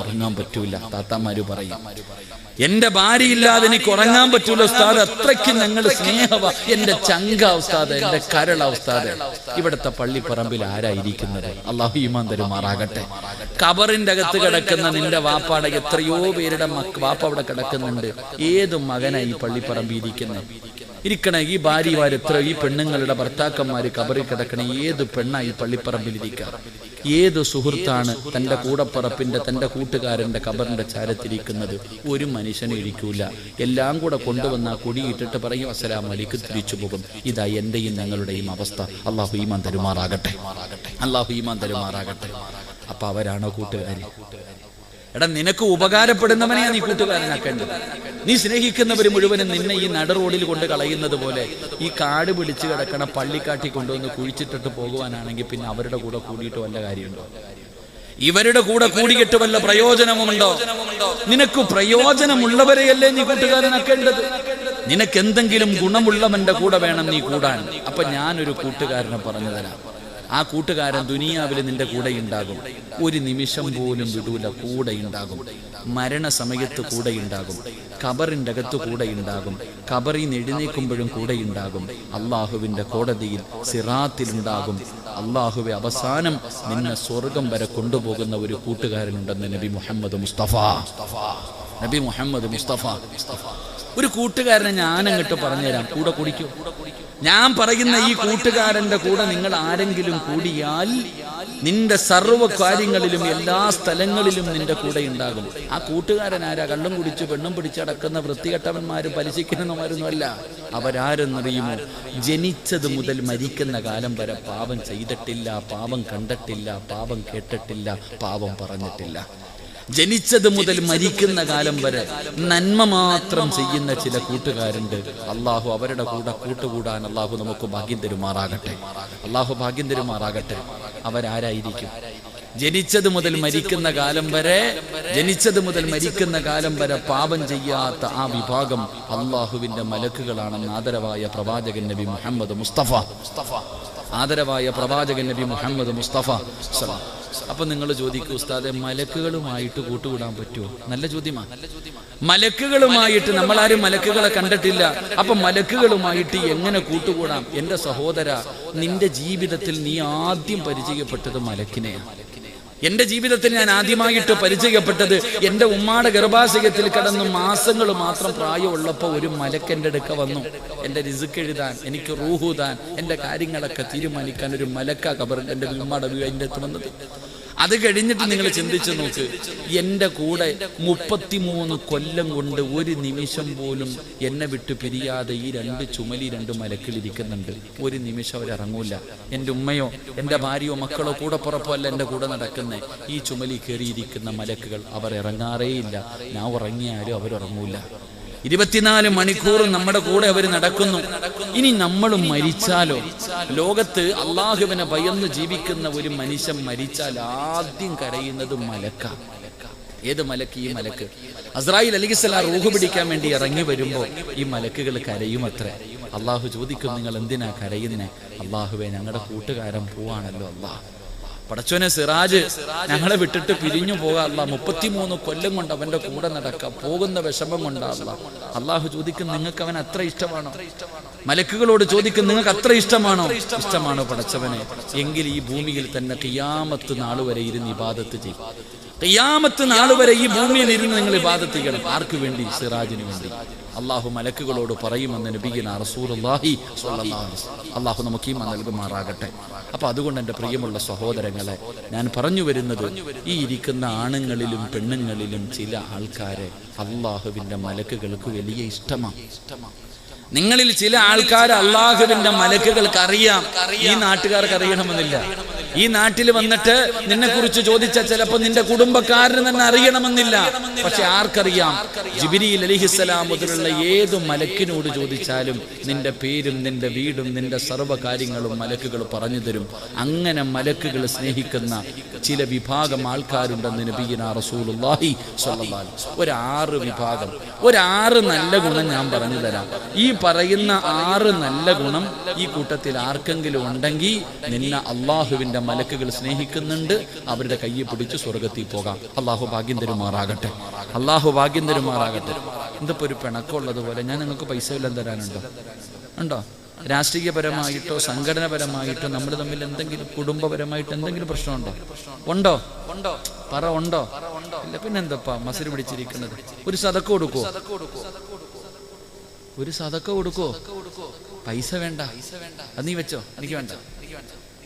ഉറങ്ങാൻ പറ്റൂല. താത്താമാര് പറയും, എന്റെ ഭാര്യ ഇല്ലാതെ എനിക്ക് ഉറങ്ങാൻ പറ്റൂല ഉസ്താദ്, അത്രയ്ക്ക് ഞങ്ങൾ സ്നേഹവ, എന്റെ ചങ്ക ഉസ്താദ്, എന്റെ കരള ഉസ്താദ്. ഇവിടുത്തെ പള്ളിപ്പറമ്പിൽ ആരായിരിക്കുന്നത്? അള്ളാഹു ഈമാൻ തരുമാറാകട്ടെ. ഖബറിന്റെ അകത്ത് കിടക്കുന്ന നിന്റെ വാപ്പാടെ എത്രയോ പേരുടെ വാപ്പ അവിടെ കിടക്കുന്നുണ്ട്. ഏത് മകനായി ഈ പള്ളിപ്പറമ്പിൽ ഇരിക്കണേ? ഈ ഭാര്യമാർ എത്ര, ഈ പെണ്ണുങ്ങളുടെ ഭർത്താക്കന്മാര് ഖബറിൽ കിടക്കണേ? ഏത് പെണ്ണായി പള്ളിപ്പറമ്പിൽ ഇരിക്കുക? ഏത് സുഹൃത്താണ് തന്റെ കൂടപ്പറപ്പിന്റെ, തന്റെ കൂട്ടുകാരന്റെ ഖബറിന്റെ ചാരത്തിരിക്കുന്നത്? ഒരു മനുഷ്യനെ ഇരിക്കൂല. എല്ലാം കൂടെ കൊണ്ടുവന്ന കുടിയിട്ടിട്ട് പറയും അസ്സലാമു അലൈക്കും, തിരിച്ചു പോകും. ഇതാ എന്റെയും ഞങ്ങളുടെയും അവസ്ഥ. അള്ളാഹു ഈമാൻ തരുമാറാകട്ടെ, അള്ളാഹു ഈമാൻ തരുമാറാകട്ടെ. അപ്പൊ അവരാണോ കൂട്ടുകാരി? എടാ, നിനക്ക് ഉപകാരപ്പെടുന്നവനെയാ നീ കൂട്ടുകാരനാക്കേണ്ടത്. നീ സ്നേഹിക്കുന്നവർ മുഴുവനും നിന്നെ ഈ നട റോഡിൽ കൊണ്ട് കളയുന്നത് പോലെ ഈ കാട് പിടിച്ച് കിടക്കണ പള്ളിക്കാട്ടി കൊണ്ടുവന്ന് കുഴിച്ചിട്ടിട്ട് പോകുവാനാണെങ്കിൽ പിന്നെ അവരുടെ കൂടെ കൂടിയിട്ട് വല്ല കാര്യമുണ്ടോ? ഇവരുടെ കൂടെ കൂടിയിട്ട് വല്ല പ്രയോജനമുണ്ടോ? നിനക്ക് പ്രയോജനമുള്ളവരെയല്ലേ നീ കൂട്ടുകാരനാക്കേണ്ടത്. നിനക്ക് എന്തെങ്കിലും ഗുണമുള്ളവന്റെ കൂടെ വേണം നീ കൂടാൻ. അപ്പൊ ഞാനൊരു കൂട്ടുകാരനെ പറഞ്ഞു തരാം. ആ കൂട്ടുകാരൻ ദുനിയാവിൽ നിന്റെ കൂടെ ഉണ്ടാകും. ഒരു നിമിഷം പോലും വിടൂല, കൂടെ ഉണ്ടാകും. മരണസമയത്ത് കൂടെ ഉണ്ടാകും. ഖബറിന്റെ അകത്ത് കൂടെ ഉണ്ടാകും. ഖബറിൽ നിന്ന് എഴുന്നേൽക്കുമ്പോഴും കൂടെ ഉണ്ടാകും. അള്ളാഹുവിന്റെ കോടതിയിൽ സിറാത്തിലുണ്ടാകും. അള്ളാഹുവെ അവസാനം നിന്നെ സ്വർഗം വരെ കൊണ്ടുപോകുന്ന ഒരു കൂട്ടുകാരനുണ്ടെന്ന് നബി മുഹമ്മദ് മുസ്തഫ. നബി മുഹമ്മദ് മുസ്തഫ. ഒരു കൂട്ടുകാരനെ ഞാൻ അങ്ങോട്ട് പറഞ്ഞുതരാം, കൂടെ കുടിക്കൂ. ഞാൻ പറയുന്ന ഈ കൂട്ടുകാരന്റെ കൂടെ നിങ്ങൾ ആരെങ്കിലും കൂടിയാൽ നിന്റെ സർവ്വ കാര്യങ്ങളിലും എല്ലാ സ്ഥലങ്ങളിലും നിന്റെ കൂടെ ഉണ്ടാകും. ആ കൂട്ടുകാരൻ ആരാ? കള്ളും കുടിച്ച് പെണ്ണും പിടിച്ചടക്കുന്ന വൃത്തികെട്ടവന്മാരും പലിശിക്കുന്നവന്മാരൊന്നുമല്ല. അവരാരെന്നറിയുമോ? ജനിച്ചത് മുതൽ മരിക്കുന്ന കാലം വരെ പാപം ചെയ്തിട്ടില്ല, പാപം കണ്ടിട്ടില്ല, പാപം കേട്ടിട്ടില്ല, പാപം പറഞ്ഞിട്ടില്ല. ജനിച്ചത് മുതൽ മരിക്കുന്ന കാലം വരെ നന്മ മാത്രം ചെയ്യുന്ന ചില കൂട്ടുകാരുണ്ട്. അള്ളാഹു അവരുടെ കൂടെ കൂട്ടുകൂടാൻ അള്ളാഹു നമുക്ക് ഭാഗ്യം തരുമാറാകട്ടെ, അള്ളാഹു ഭാഗ്യം തരുമാറാകട്ടെ. അവരാരായിരിക്കും? ജനിച്ചത് മുതൽ മരിക്കുന്ന കാലം വരെ, ജനിച്ചത് മുതൽ മരിക്കുന്ന കാലം വരെ പാപം ചെയ്യാത്ത ആ വിഭാഗം അള്ളാഹുവിന്റെ മലക്കുകളാണെന്ന് ആദരവായ പ്രവാചകൻ നബി മുഹമ്മദ് മുസ്തഫ. ആദരവായ പ്രവാചകൻ നബി മുഹമ്മദ് മുസ്തഫ. അപ്പൊ നിങ്ങൾ ചോദിക്കൂ, ഉസ്താദെ മലക്കുകളുമായിട്ട് കൂട്ടുകൂടാൻ പറ്റുമോ? നല്ല ചോദ്യമാണ്. മലക്കുകളുമായിട്ട് നമ്മളാരും മലക്കുകളെ കണ്ടിട്ടില്ല. അപ്പൊ മലക്കുകളുമായിട്ട് എങ്ങനെ കൂട്ടുകൂടാം? എന്റെ സഹോദര, നിന്റെ ജീവിതത്തിൽ നീ ആദ്യം പരിചയപ്പെട്ടത് മലക്കിനെയാണ്. എന്റെ ജീവിതത്തിൽ ഞാൻ ആദ്യമായിട്ട് പരിചയപ്പെട്ടത് എന്റെ ഉമ്മാടെ ഗർഭാശയത്തിൽ കിടന്ന് മാസങ്ങൾ മാത്രം പ്രായമുള്ളപ്പോൾ ഒരു മലക്കെന്റെ അടുക്ക വന്നു. എന്റെ റിസ്ക് എഴുതാൻ, എനിക്ക് റൂഹുതാൻ, എന്റെ കാര്യങ്ങളൊക്കെ തീരുമാനിക്കാൻ ഒരു മലക്ക ഖബറിൽ എന്റെ ഉമ്മാടെ അതിൻ്റെ അടുത്ത് വന്നത്. അത് കഴിഞ്ഞിട്ട് നിങ്ങൾ ചിന്തിച്ചു നോക്ക്, എന്റെ കൂടെ 33 കൊല്ലം കൊണ്ട് ഒരു നിമിഷം പോലും എന്നെ വിട്ട് പിരിയാതെ ഈ രണ്ട് ചുമലി, രണ്ട് മലക്കിലിരിക്കുന്നുണ്ട്. ഒരു നിമിഷം അവരിറങ്ങൂല. എൻ്റെ ഉമ്മയോ എൻ്റെ ഭാര്യയോ മക്കളോ കൂടെ പുറപ്പോ അല്ല എൻ്റെ കൂടെ നടക്കുന്നേ. ഈ ചുമലി കയറിയിരിക്കുന്ന മലക്കുകൾ അവർ ഇറങ്ങാറേയില്ല. ഞാൻ ഉറങ്ങിയാലും അവരിറങ്ങൂല. 24 മണിക്കൂറും നമ്മുടെ കൂടെ അവർ നടക്കുന്നു. ഇനി നമ്മളും മരിച്ചാലോ? ലോകത്ത് അള്ളാഹുവിനെ ഭയന്ന് ജീവിക്കുന്ന ഒരു മനുഷ്യൻ മരിച്ചാൽ ആദ്യം കരയുന്നത് മലക്ക. ഏത് മലക്ക്? ഈ മലക്ക് അസ്രായിൽ അലൈഹിസ്സലാം റൂഹ് പിടിക്കാൻ വേണ്ടി ഇറങ്ങി വരുമ്പോൾ ഈ മലക്കുകൾ കരയും അത്രേ. അള്ളാഹു ചോദിക്കും, നിങ്ങൾ എന്തിനാ കരയുന്നേ? അള്ളാഹുവേ, ഞങ്ങളുടെ കൂട്ടുകാരൻ പോവാണല്ലോ. അള്ളാഹ് പടച്ചോനെ, സിറാജ് ഞങ്ങളെ വിട്ടിട്ട് പിരിഞ്ഞു പോകാല്ല. 33 കൊല്ലം കൊണ്ട് അവന്റെ കൂടെ നടക്കാം, പോകുന്ന വിഷമം കൊണ്ടാല്ല. അള്ളാഹു ചോദിക്കും, നിങ്ങൾക്ക് അവൻ അത്ര ഇഷ്ടമാണോ? മലക്കുകളോട് ചോദിക്കും, നിങ്ങൾക്ക് അത്ര ഇഷ്ടമാണോ? ഇഷ്ടമാണോ പടച്ചവനെ? എങ്കിൽ ഈ ഭൂമിയിൽ തന്നെ ഖിയാമത്ത് നാളുവരെ ഇരുന്ന് ഇബാദത്ത് ചെയ്യും. ഖിയാമത്ത് നാളുവരെ ഈ ഭൂമിയിൽ ഇരുന്ന് നിങ്ങൾ ഇബാദത്ത് ചെയ്യണം. ആർക്ക് വേണ്ടി? സിറാജിന് വേണ്ടി. അള്ളാഹു മലക്കുകളോട് പറയുമെന്ന് നബിയുനാ റസൂലുള്ളാഹി സ്വല്ലല്ലാഹു അലൈഹി വസല്ലം. അള്ളാഹു നമുക്ക് ഈമാൻ നൽകുമാറാകട്ടെ. അപ്പൊ അതുകൊണ്ട് എൻ്റെ പ്രിയമുള്ള സഹോദരങ്ങളെ, ഞാൻ പറഞ്ഞു വരുന്നത്, ഈ ഇരിക്കുന്ന ആണുങ്ങളിലും പെണ്ണുങ്ങളിലും ചില ആൾക്കാരെ അള്ളാഹുവിന്റെ മലക്കുകൾക്ക് വലിയ ഇഷ്ടമാണ്. നിങ്ങളിൽ ചില ആൾക്കാർ അള്ളാഹുവിന്റെ മലക്കുകൾക്ക് അറിയാം, ഈ നാട്ടുകാർക്ക് അറിയണമെന്നില്ല. ഈ നാട്ടിൽ വന്നിട്ട് നിന്നെ കുറിച്ച് ചോദിച്ചാൽ ചിലപ്പോൾ നിന്റെ കുടുംബക്കാരന് തന്നെ അറിയണമെന്നില്ല. പക്ഷെ ആർക്കറിയാം? ജിബ്രീൽ അലൈഹിസ്സലാം മുതലുള്ള ഏതു മലക്കിനോട് ചോദിച്ചാലും നിന്റെ പേരും നിന്റെ വീടും നിന്റെ സർവ്വ കാര്യങ്ങളും മലക്കുകൾ പറഞ്ഞു തരും. അങ്ങനെ മലക്കുകൾ സ്നേഹിക്കുന്ന ചില വിഭാഗം ആൾക്കാരുണ്ടെന്ന് നബിയുനാ റസൂലുള്ളാഹി സ്വല്ലല്ലാഹു അലൈഹി വസല്ലം. ഒരു 6 വിഭാഗം, ഒരു 6 നല്ല ഗുണം ഞാൻ പറഞ്ഞു തരാം. ഈ പറയുന്ന 6 നല്ല ഗുണം ഈ കൂട്ടത്തിൽ ആർക്കെങ്കിലും ഉണ്ടെങ്കിൽ നിന്നെ അള്ളാഹുവിന്റെ മലക്കുകൾ സ്നേഹിക്കുന്നുണ്ട്. അവരുടെ കയ്യെ പിടിച്ച് സ്വർഗത്തിൽ പോകാം. അള്ളാഹു ഭാഗ്യം തരുമാറാകട്ടെ. അള്ളാഹു ഭാഗ്യം തരുമാറാകട്ടെ. ഇതിപ്പോ ഒരു പിണക്കമുള്ളതുപോലെ ഞാൻ നിങ്ങൾക്ക് പൈസ വല്ലതും തരാനുണ്ടോ? ഉണ്ടോ? രാഷ്ട്രീയപരമായിട്ടോ സംഘടനപരമായിട്ടോ നമ്മൾ തമ്മിൽ എന്തെങ്കിലും കുടുംബപരമായിട്ട് എന്തെങ്കിലും പ്രശ്നമുണ്ടോ? ഉണ്ടോ? പറ, ഉണ്ടോ? ഇല്ല. പിന്നെന്തപ്പാ മസിൽ പിടിച്ചിരിക്കുന്നത്? ഒരു സദക്ക കൊടുക്കോ? ഒരു സദക്ക കൊടുക്കോ? പൈസ വേണ്ട, അത് നീ വെച്ചോ, എനിക്ക് വേണ്ട.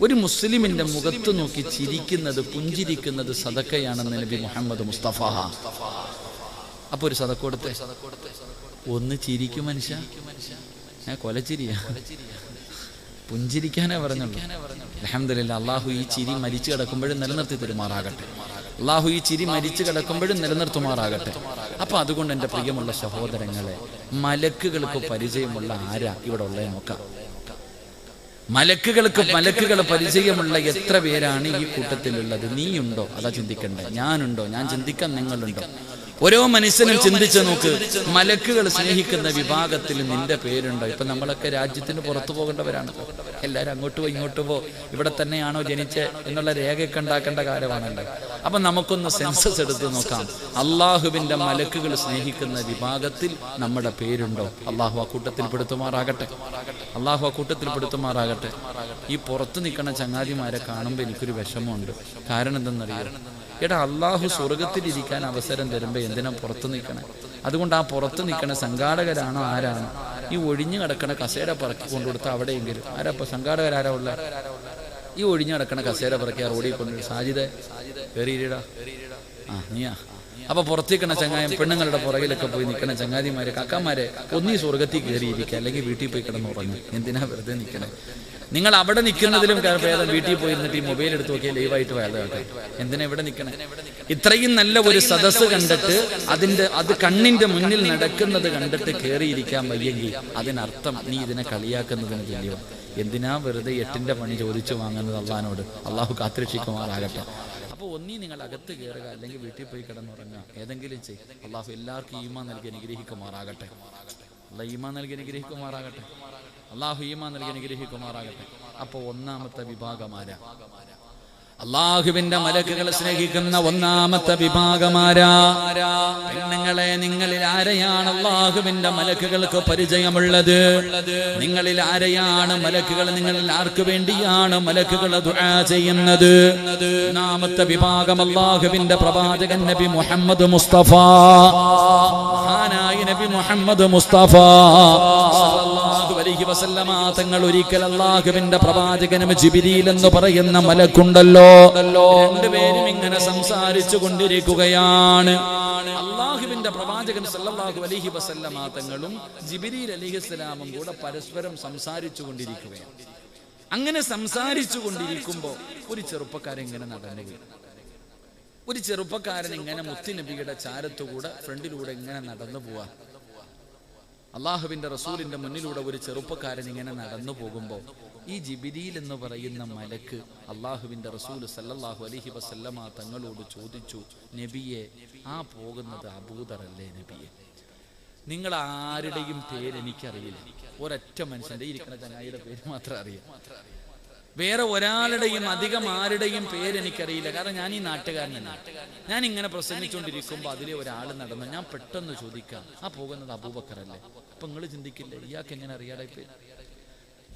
ഒരു മുസ്ലിമിന്റെ മുഖത്ത് നോക്കി ചിരിക്കുന്നത്, പുഞ്ചിരിക്കുന്നത് സദക്കയാണെന്ന് നബി മുഹമ്മദ് മുസ്തഫ. അപ്പൊ ഒരു സദക്ക കൊടുത്തേ. ഒന്ന് ചിരിക്കും മനുഷ്യ. കൊലച്ചിരിയാ, പുഞ്ചിരിക്കാനേ പറഞ്ഞുള്ളൂ. അൽഹംദുലില്ലാഹ്. അള്ളാഹു ഈ ചിരി മരിച്ചു കിടക്കുമ്പോഴും നിലനിർത്തി തരുമാറാകട്ടെ. അള്ളാഹു ഈ ചിരി മരിച്ചു കിടക്കുമ്പോഴും നിലനിർത്തുമാറാകട്ടെ. അപ്പൊ അതുകൊണ്ട് എൻ്റെ പ്രിയമുള്ള സഹോദരങ്ങളെ, മലക്കുകൾക്ക് പരിചയമുള്ള ആരാ ഇവിടെ ഉള്ളത് നോക്കാം. മലക്കുകൾ പരിചയമുള്ള എത്ര പേരാണ് ഈ കൂട്ടത്തിലുള്ളത്? നീയുണ്ടോ? അതാ ചിന്തിക്കണ്ടേ. ഞാനുണ്ടോ? ഞാൻ ചിന്തിക്കാൻ നിങ്ങളുണ്ടോ? ഓരോ മനുഷ്യനും ചിന്തിച്ചു നോക്ക്. മലക്കുകൾ സ്നേഹിക്കുന്ന വിഭാഗത്തിൽ നിന്റെ പേരുണ്ടോ? ഇപ്പൊ നമ്മളൊക്കെ രാജ്യത്തിന് പുറത്തു പോകേണ്ടവരാണ്. എല്ലാവരും അങ്ങോട്ട് പോ ഇങ്ങോട്ട് പോ, ഇവിടെ തന്നെയാണോ ജനിച്ചേ എന്നുള്ള രേഖയൊക്കെ ഉണ്ടാക്കേണ്ട കാലമാണല്ലോ. അപ്പൊ നമുക്കൊന്ന് സെൻസസ് എടുത്ത് നോക്കാം. അള്ളാഹുവിന്റെ മലക്കുകൾ സ്നേഹിക്കുന്ന വിഭാഗത്തിൽ നമ്മുടെ പേരുണ്ടോ? അള്ളാഹു ആ കൂട്ടത്തിൽ പെടുത്തുമാറാകട്ടെ. അള്ളാഹു ആ കൂട്ടത്തിൽ പെടുത്തുമാറാകട്ടെ. ഈ പുറത്ത് നിൽക്കുന്ന ചങ്ങാതിമാരെ കാണുമ്പോൾ എനിക്കൊരു വിഷമമുണ്ട്. കാരണം എന്തെന്നറിയാം? എടാ, അള്ളാഹു സ്വർഗത്തിലിരിക്കാൻ അവസരം തരുമ്പോൾ എന്തിനാ പുറത്ത് നിൽക്കണേ? അതുകൊണ്ട് ആ പുറത്ത് നിൽക്കണ സംഘാടകരാണോ ആരാണ്? ഈ ഒഴിഞ്ഞു കിടക്കണ കസേര പറക്കി കൊണ്ടുകൊടുത്ത അവിടെയെങ്കിലും ആരാ? ഇപ്പൊ സംഘാടകരാരാ ഉള്ള? ഈ ഒഴിഞ്ഞു കിടക്കണ കസേര പറക്കി ആ റോഡിൽ കൊണ്ടുപോയി സാജിദേ കയറിയിടാ. ആ നീയാ? അപ്പൊ പുറത്തേക്കണ ചങ്ങായം പെണ്ണുങ്ങളുടെ പുറകിലൊക്കെ പോയി നിൽക്കണ ചങ്ങാതിമാരെ, കാക്കാമാരെ, ഒന്നീ സ്വർഗത്തിൽ കയറിയിരിക്കുക, അല്ലെങ്കിൽ വീട്ടിൽ പോയി കിടന്ന് ഉറങ്ങും. എന്തിനാ വെറുതെ നിൽക്കണേ? നിങ്ങൾ അവിടെ നിൽക്കുന്നതിലും ഭേദം വീട്ടിൽ പോയി ഇരുന്നിട്ട് ഈ മൊബൈൽ എടുത്ത് നോക്കിയാൽ ലൈവായിട്ട് വേദം. എന്തിനാ ഇവിടെ നിൽക്കണേ? ഇത്രയും നല്ല ഒരു സദസ്സ് കണ്ടിട്ട് അത് കണ്ണിന്റെ മുന്നിൽ നടക്കുന്നത് കണ്ടിട്ട് കയറിയിരിക്കാൻ വയ്യെങ്കിൽ അതിനർത്ഥം നീ ഇതിനെ കളിയാക്കുന്നതിന് തുല്യമാണ്. എന്തിനാ വെറുതെ 8ന്റെ പണി ചോദിച്ചു വാങ്ങുന്നത് അള്ളാഹിനോട്? അള്ളാഹു കാത്തിരക്ഷിക്കുമാറാകട്ടെ. അപ്പോൾ ഒന്നീ നിങ്ങൾ അകത്ത് കയറുക, അല്ലെങ്കിൽ വീട്ടിൽ പോയി കിടന്നുറങ്ങുക, ഏതെങ്കിലും ചെയ്യും. അള്ളാഹു എല്ലാവർക്കും ഈമാൻ നൽകി അനുഗ്രഹിക്കുമാറാകട്ടെ. അള്ളാഹ് ഈമാൻ നൽകി അനുഗ്രഹിക്കുമാറാകട്ടെ. അള്ളാഹു ഈമാൻ നൽകി അനുഗ്രഹിക്കുമാറാകട്ടെ. അപ്പോൾ ഒന്നാമത്തെ വിഭാഗമാരാ? അള്ളാഹുവിന്റെ മലക്കുകളെ സ്നേഹിക്കുന്ന ഒന്നാമത്തെ വിഭാഗമാരാ? പെണ്ണുങ്ങളെ, നിങ്ങളിൽ ആരെയാണ് അള്ളാഹുവിന്റെ മലക്കുകൾക്ക് പരിചയമുള്ളത്? നിങ്ങളിൽ ആരെയാണ് മലക്കുകൾ? നിങ്ങളിൽ ആർക്ക് വേണ്ടിയാണ് മലക്കുകൾ ദുആ ചെയ്യുന്നത്? ഒന്നാമത്തെ വിഭാഗം അള്ളാഹുവിന്റെ പ്രവാചകൻ നബി മുഹമ്മദ് മുസ്തഫ. മഹാനായ നബി മുഹമ്മദ് മുസ്തഫ സല്ലല്ലാഹു അലൈഹി വസല്ലമ തങ്ങൾ ഒരിക്കൽ അള്ളാഹുവിന്റെ പ്രവാചകനും ജിബ്രീൽ എന്ന് പറയുന്ന മലക്കുണ്ടല്ലോ, രണ്ടുപേരും ഇങ്ങനെ സംസാരിച്ചു കൊണ്ടിരിക്കുകയാണ്. അള്ളാഹുവിന്റെ പ്രവാചകൻ സല്ലല്ലാഹു അലൈഹി വസല്ലമ തങ്ങളും ജിബ്രീൽ അലൈഹിസ്സലാമും കൂടെ പരസ്പരം സംസാരിച്ചു കൊണ്ടിരിക്കുകയാണ്. അങ്ങനെ സംസാരിച്ചു കൊണ്ടിരിക്കുമ്പോ ഒരു ചെറുപ്പക്കാരൻ ഇങ്ങനെ നടന്നു. ഒരു ചെറുപ്പക്കാരൻ ഇങ്ങനെ മുത്തുനബിയുടെ ചാരത്തുകൂടെ ഫ്രണ്ടിലൂടെ ഇങ്ങനെ നടന്നു പോവാ. അള്ളാഹുവിന്റെ റസൂലിന്റെ മുന്നിലൂടെ ഒരു ചെറുപ്പക്കാരൻ ഇങ്ങനെ നടന്നു പോകുമ്പോൾ ഈ ജിബ്രീൽ എന്ന് പറയുന്ന മലക്ക് അള്ളാഹുവിന്റെ റസൂൽ സല്ലല്ലാഹു അലൈഹി വസല്ലമ തങ്ങളോട് ചോദിച്ചു, നബിയെ, ആ പോകുന്നത് അബൂദറല്ലേ നബിയെ? നിങ്ങൾ ആരുടെയും പേര് എനിക്കറിയില്ല. ഒരൊറ്റ മനുഷ്യന്റെ ഇരിക്കുന്ന ചങ്ങായിയുടെ പേര് മാത്രം അറിയാം. വേറെ ഒരാളുടെയും അധികം ആരുടെയും പേര് എനിക്കറിയില്ല. കാരണം ഞാൻ ഈ നാട്ടുകാരനല്ല. ഞാൻ ഇങ്ങനെ പ്രസംഗിച്ചുകൊണ്ടിരിക്കുമ്പോൾ അതിലെ ഒരാൾ നടന്നു. ഞാൻ പെട്ടെന്ന് ചോദിക്കാം, ആ പോകുന്നത് അബൂബക്കറല്ലേ? അപ്പൊ നിങ്ങൾ ചിന്തിക്കില്ലേ, ഇയാൾക്ക് എങ്ങനെ അറിയാതെ പേര്?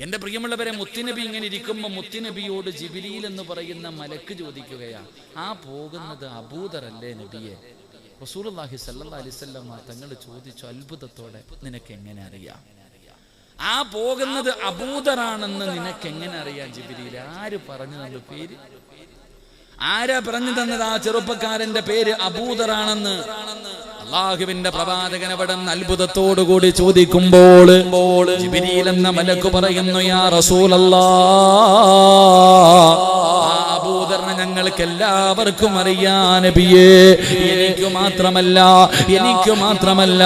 എന്റെ പ്രിയമുള്ളവരെ, മുത്തുനബി ഇങ്ങനെ ഇരിക്കുമ്പോൾ മുത്തുനബിയോട് ജിബ്രീൽ എന്ന് പറയുന്ന മലക്ക് ചോദിക്കുകയാ, ആ പോകുന്നത് അബൂദറല്ലേ നബിയെ? റസൂലുള്ളാഹി സ്വല്ലല്ലാഹു അലൈഹി വസല്ലം തങ്ങൾ ചോദിച്ചു അത്ഭുതത്തോടെ, നിനക്ക് എങ്ങനെ അറിയാം? ആ പോകുന്നത് അബൂദറാണെന്ന് നിനക്ക് എങ്ങനെ അറിയാം ജിബ്രീൽ? ആര് പറഞ്ഞു തന്ന പേര്? ആരാ പറഞ്ഞു തന്നത് ആ ചെറുപ്പക്കാരന്റെ പേര് അബൂദറാണെന്ന്? അള്ളാഹുവിന്റെ പ്രവാചകൻ അവിടെ അത്ഭുതത്തോടുകൂടി ചോദിക്കുമ്പോൾ ജിബ്രീൽ എന്ന മലക്ക് പറയുന്നു, യാ റസൂലല്ലാഹ്, അബൂദറിനെ ഞങ്ങൾക്ക് എല്ലാവർക്കും അറിയാം നബിയേ. എനിക്ക് മാത്രമല്ല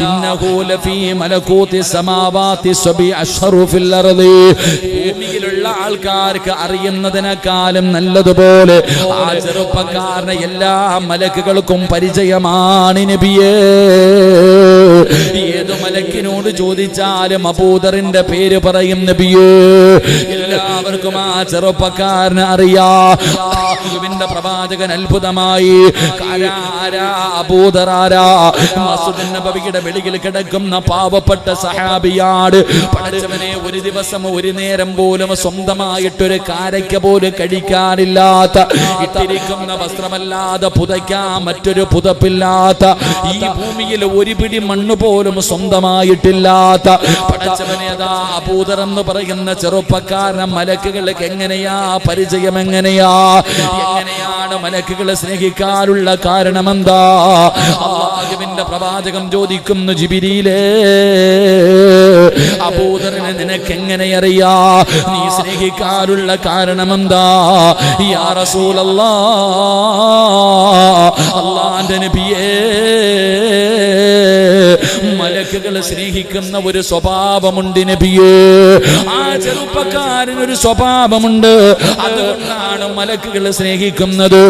ഇന്നഹു ലഫീ മലകൂതി സമാവാതി സബി അശ്ഹറു ഫിൽ അർളി. ഭൂമിയിലുള്ള ആൾക്കാർക്ക് അറിയുന്നതിനേക്കാളും നല്ലതുപോലെ ആ ചെറുപ്പക്കാരനെ എല്ലാ മലക്കുകൾക്കും പരിചയമാണ് നബിയേ. ഏതു മലക്കിനോട് ചോദിച്ചാലും അബൂദറിന്റെ പേര് പറയും നബിയേ. എല്ലാവർക്കും ആ ചെറുപ്പക്കാരനെ അറിയാം. അല്ലാഹുവിന്റെ പ്രവാചകൻ അത്ഭുതമായി അബൂദറാരാ മസ്ജിദ് നബവിയുടെ വെളിയിൽ കിടക്കുന്ന പാവപ്പെട്ട സഹാബിയാണ്. പടച്ചവനെ, ഒരു ദിവസം ഒരു നേരം പോലും സ്വന്തമായിട്ടൊരു കാരയ്ക്ക പോലും കഴിക്കാനില്ലാത്ത, ഇട്ടിരിക്കുന്ന വസ്ത്രമല്ലാതെ പുതയ്ക്കാൻ മറ്റൊരു പുതപ്പില്ലാത്ത, ഈ ഭൂമിയിൽ ഒരു പിടി മണ്ണ് പോലും സ്വന്തമായിട്ടില്ലാത്ത പടച്ചവനെ, അതാ അബൂദർ എന്ന് പറയുന്ന ചെറുപ്പക്കാരനെ മലക്കുകൾക്ക് എങ്ങനെയാ പരിചയം? എങ്ങനെയാണ് മലക്കുകളെ സ്നേഹിക്കാനുള്ള കാരണമെന്താ? അല്ലാഹുവിന്റെ പ്രവാചകം ചോദിക്കുന്നു, ജിബ്രീലേ, അബൂദറിനെ നിനക്ക് എങ്ങനെ അറിയാ? നീ സ്നേഹിക്കാനുള്ള കാരണമെന്താ? യാ റസൂലല്ലാഹ്, അല്ലാഹുവിന്റെ നബിയേ, മലക്കുകളെ സ്നേഹിക്കുന്ന ഒരു സ്വഭാവമുണ്ട് നബിയേ. ആ ചെറുപ്പക്കാരനൊരു സ്വഭാവമുണ്ട്. അതുകൊണ്ടാണ് മലക്കുകളെ സ്നേഹിക്കുന്നത്.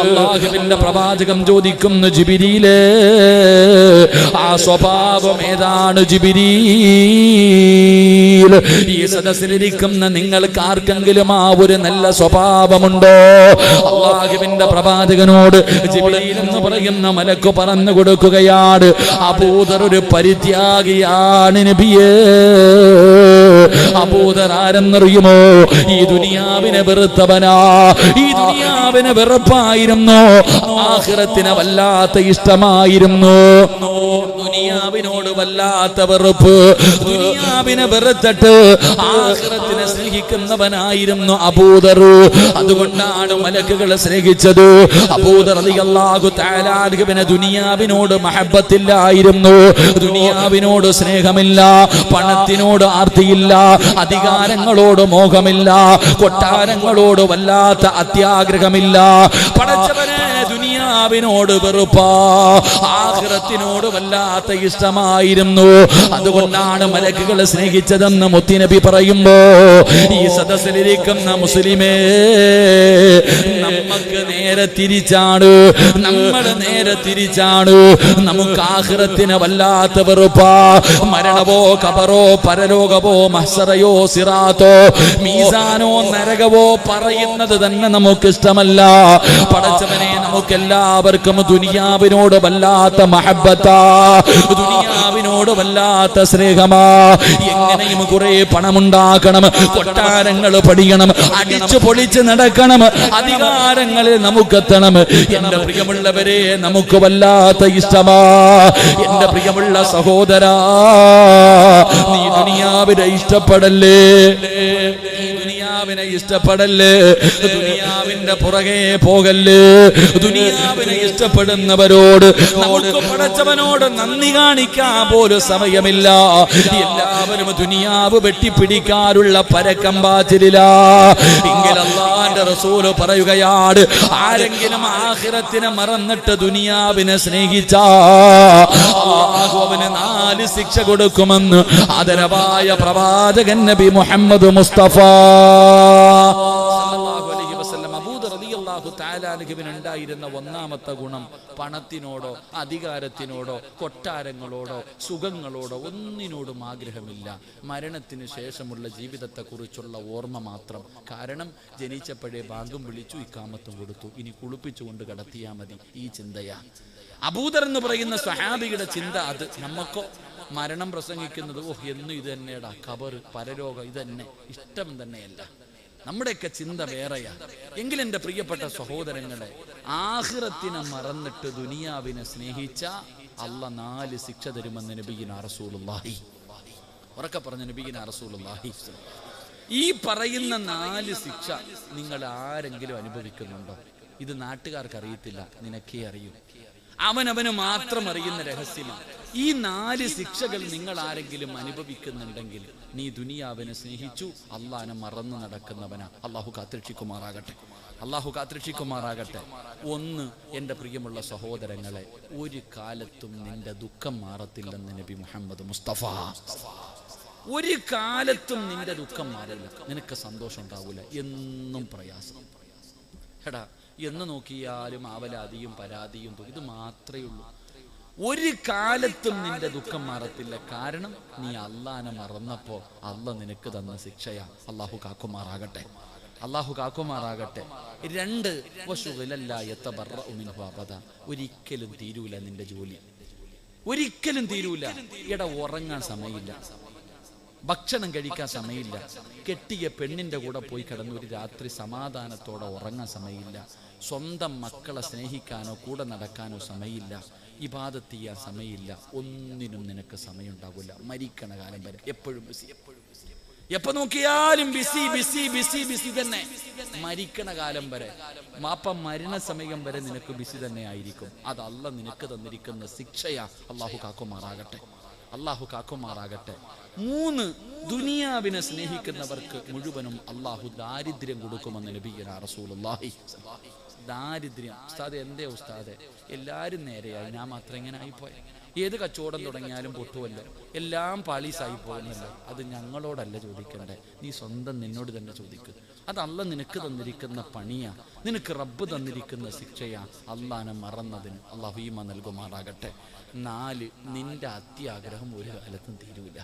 അല്ലാഹുവിന്റെ പ്രവാചകം ചോദിക്കുന്നു, ജിബ്രീലേ, ആ സ്വഭാവം ഏതാണ് ജിബ്രീൽ? ഈ സദസ്സിലിരിക്കുന്ന നിങ്ങൾക്ക് ആർക്കെങ്കിലും ആ ഒരു നല്ല സ്വഭാവമുണ്ടോ? അല്ലാഹുവിന്റെ പ്രവാചകനോട് ജിബ്രീൽ എന്ന് പറയുന്ന മലക്ക് പറഞ്ഞു കൊടുക്കുകയാണ്, അബൂദർ ഒരു പരിത്യാഗിയാണ് നബിയേ. അബൂദർ ആരെന്നറിയുമോ? ഈ ദുനിയാവിനെ വെറുത്തവനാ. ഈ ദുനിയാവിനെ വെറുപ്പായിരുന്നു, ആഖിറത്തിനെ വല്ലാത്ത ഇഷ്ടമായിരുന്നു. ദുനിയാവിനോട് വല്ലാത്ത വെറുപ്പ്. ദുനിയാവിനെ വെറുത്തിട്ട് ആഖിറത്തിനെ സ്നേഹിക്കുന്നവനായിരുന്നു അബൂദർ. അതുകൊണ്ടാണ് മലക്കുകളെ സ്നേഹിച്ചത്. അബൂദർ റളിയല്ലാഹു തആല അൻഹുവിന് ദുനിയാവിനോട് മഹബ്ബത്തില്ലായിരുന്നു. ദുനിയാവിനോട് സ്നേഹമില്ല, പണത്തിനോട് ആർത്തിയില്ല, അധികാരങ്ങളോട് മോഹമില്ല, കൊട്ടാരങ്ങളോട് വല്ലാത്ത അത്യാഗ്രഹമില്ല. പടച്ചവനെ, ദുനിയാവിനോട് വെറുപ്പാ, ആഖിറത്തിനോട് വല്ലാത്ത ഇഷ്ടമായിരുന്നു. അതുകൊണ്ടാണ് മലക്കുകളെ സ്നേഹിച്ചതെന്ന് മുത്തുനബി പറയുമ്പോ, ഈ സദസ്സിലിരിക്കുന്ന മുസ്ലിമേ, നമുക്ക് നേരെ തിരിച്ചാണ്. നമുക്ക് ആഖിറത്തിനെ വല്ലാത്ത വെറുപ്പാ. മരണമോ ഖബറോ പരലോകമോ മഹ്ശറയോ സിറാത്തോ മീസാനോ നരകമോ പറയുന്നത് തന്നെ നമുക്ക് ഇഷ്ടമല്ല. പടച്ചവനെ, നമുക്കെല്ലാവർക്കും ദുനിയാവിനോട് വല്ലാത്ത മഹബ്ബത്താ, ദുനിയാവിനോട് വല്ലാത്ത സ്നേഹമാ. എങ്ങനെയും കുറെ പണമുണ്ടാക്കണം, കൊട്ടാരങ്ങൾ പണിയണം, അടിച്ചു പൊളിച്ച് നടക്കണം, അധികാരങ്ങളിൽ നമുക്കെത്തണം. എന്റെ പ്രിയമുള്ളവരെ, നമുക്ക് വല്ലാത്ത ഇഷ്ടമാ. എന്റെ പ്രിയമുള്ള സഹോദരാ, നീ ദുനിയാവിനെ ഇഷ്ടപ്പെടല്ലേ, ദുനിയാവിന്റെ പുറകെ പോകല്ലേ. ദുനിയാവിനെ ഇഷ്ടപ്പെടുന്നവരോട് നമുക്ക് പടച്ചവനോട് നന്ദി കാണിക്കാൻ പോലും സമയമില്ല. എല്ലാവരും ദുനിയാവ് വെട്ടിപ്പിടിക്കാനുള്ള പരക്കം പാച്ചിലില്ല. എങ്കിൽ അല്ലാഹുവിന്റെ റസൂൽ പറയുകയാണ്, ആരെങ്കിലും ആഖിറത്തിനെ മറന്നിട്ട് ദുനിയാവിനെ സ്നേഹിച്ചാ അല്ലാഹു അവന് 4 ശിക്ഷ കൊടുക്കുമെന്ന് ആദരവായ പ്രവാചകൻ നബി മുഹമ്മദ് മുസ്തഫ സല്ലല്ലാഹു അലൈഹി വസല്ലം. അബൂദർ റളിയല്ലാഹു തആല അൻഹുവിന് ഉണ്ടായിരുന്ന ഒന്നാമത്തെ ഗുണം, പണത്തിനോടോ അധികാരത്തിനോടോ കൊട്ടാരങ്ങളോടോ സുഖങ്ങളോടോ ഒന്നിനോടും ആഗ്രഹമില്ല. മരണത്തിന് ശേഷമുള്ള ജീവിതത്തെക്കുറിച്ചുള്ള ഓർമ്മ മാത്രം. കാരണം ജനിച്ചപ്പോഴേ ബാങ്കും വിളിച്ചു, ഇക്കാമത്തും കൊടുത്തു, ഇനി കുളിപ്പിച്ചുകൊണ്ട് കടത്തിയാൽ മതി. ഈ ചിന്തയാ അബൂദർ എന്ന് പറയുന്ന സ്വഹാബിയുടെ ചിന്ത. അത് നമുക്കോ മരണം പ്രസംഗിക്കുന്നത്, ഓഹ് എന്നും ഇത് തന്നെയാടാ, ഖബർ, പരലോകം, ഇതന്നെ ഇഷ്ടം തന്നെയല്ല. നമ്മുടെയൊക്കെ ചിന്ത വേറെയാ. എങ്കിലും എൻ്റെ പ്രിയപ്പെട്ട സഹോദരങ്ങളെ, ആഖിറത്തിനെ മറന്നിട്ട് ദുനിയാവിനെ സ്നേഹിച്ച അല്ലാഹ് 4 ശിക്ഷ തരുമെന്ന് നബിയിനാ റസൂലുള്ളാഹി. ഉറക്കെ പറഞ്ഞ നബിയിനാ റസൂലുള്ളാഹി. ഈ പറയുന്ന 4 ശിക്ഷ നിങ്ങൾ ആരെങ്കിലും അനുഭവിക്കുന്നുണ്ടോ? ഇത് നാട്ടുകാർക്ക് അറിയത്തില്ല, നിനക്കേ അറിയൂ. അവനവന് മാത്രം അറിയുന്ന രഹസ്യമാണ്. ഈ 4 ശിക്ഷകൾ നിങ്ങൾ ആരെങ്കിലും അനുഭവിക്കുന്നുണ്ടെങ്കിൽ നീ ദുനിയാവിനെ സ്നേഹിച്ചു, അള്ളാനെ മറന്നു നടക്കുന്നവനാ. അള്ളാഹു കാത്തിരക്ഷിക്കുമാറാകട്ടെ, അള്ളാഹു കാത്തിരക്ഷിക്കുമാറാകട്ടെ. 1, എൻ്റെ പ്രിയമുള്ള സഹോദരങ്ങളെ, ഒരു കാലത്തും നിന്റെ ദുഃഖം മാറത്തില്ലെന്ന് നബി മുഹമ്മദ് മുസ്തഫ. ഒരു കാലത്തും നിന്റെ ദുഃഖം മാറില്ല, നിനക്ക് സന്തോഷം ഉണ്ടാവില്ല, എന്നും പ്രയാസം. എടാ, എന്ന് നോക്കിയാലും ആവലാതിയും പരാതിയും ഇത് മാത്രമേ ഉള്ളൂ. ഒരു കാലത്തും നിന്റെ ദുഃഖം മാറത്തില്ല. കാരണം നീ അള്ളാനെ മറന്നപ്പോ അള്ള നിനക്ക് തന്ന ശിക്ഷയാ. അള്ളാഹു കാക്കുമാറാകട്ടെ, അള്ളാഹു കാക്കുമാറാകട്ടെ. 2, ഒരിക്കലും തീരൂല നിന്റെ ജോലി, ഒരിക്കലും തീരൂല. എടാ, ഉറങ്ങാൻ സമയമില്ല, ഭക്ഷണം കഴിക്കാൻ സമയമില്ല, കെട്ടിയ പെണ്ണിന്റെ കൂടെ പോയി കിടന്ന് ഒരു രാത്രി സമാധാനത്തോടെ ഉറങ്ങാൻ സമയമില്ല, സ്വന്തം മക്കളെ സ്നേഹിക്കാനോ കൂടെ നടക്കാനോ സമയമില്ല, ഇബാദത്ത് ചെയ്യാൻ സമയമില്ല, ഒന്നിനും നിനക്ക് സമയം ഉണ്ടാവില്ല. മരിക്കണ കാലം വരെ എപ്പോഴും ബിസി, എപ്പോ നോക്കിയാലും ബിസി ബിസി ബിസി ബിസി തന്നെ. മരിക്കണ കാലം വരെ, മരണസമയം വരെ നിനക്ക് ബിസി തന്നെ ആയിരിക്കും. അത് അള്ള നിനക്ക് തന്നിരിക്കുന്ന ശിക്ഷയാ. അള്ളാഹു കാക്കുമാറാകട്ടെ, അള്ളാഹു കാക്കുമാറാകട്ടെ. 3, ദുനിയാവിനെ സ്നേഹിക്കുന്നവർക്ക് മുഴുവനും അള്ളാഹു ദാരിദ്ര്യം കൊടുക്കുമെന്ന് നബിയുനാ റസൂലുള്ളാഹി. ദാരിദ്ര്യം. ഉസ്താദെ, എന്തേ ഉസ്താദെ, എല്ലാവരും നേരെയായി, ഞാൻ മാത്രം ഇങ്ങനെ ആയിപ്പോയി. ഏത് കച്ചവടം തുടങ്ങിയാലും പൊട്ടുമല്ലോ, എല്ലാം പാളീസായി പോകുന്നല്ലോ. അത് ഞങ്ങളോടല്ല ചോദിക്കണ്ടേ, നീ സ്വന്തം നിന്നോട് തന്നെ ചോദിക്കുക. അത് അള്ള നിനക്ക് തന്നിരിക്കുന്ന പണിയാ, നിനക്ക് റബ്ബ് തന്നിരിക്കുന്ന ശിക്ഷയാ. അള്ളാനെ മറന്നതിന് അള്ളാഹു ഈമാൻ നൽകുമാറാകട്ടെ. 4, നിന്റെ അത്യാഗ്രഹം ഒരു കാലത്തും തീരൂല.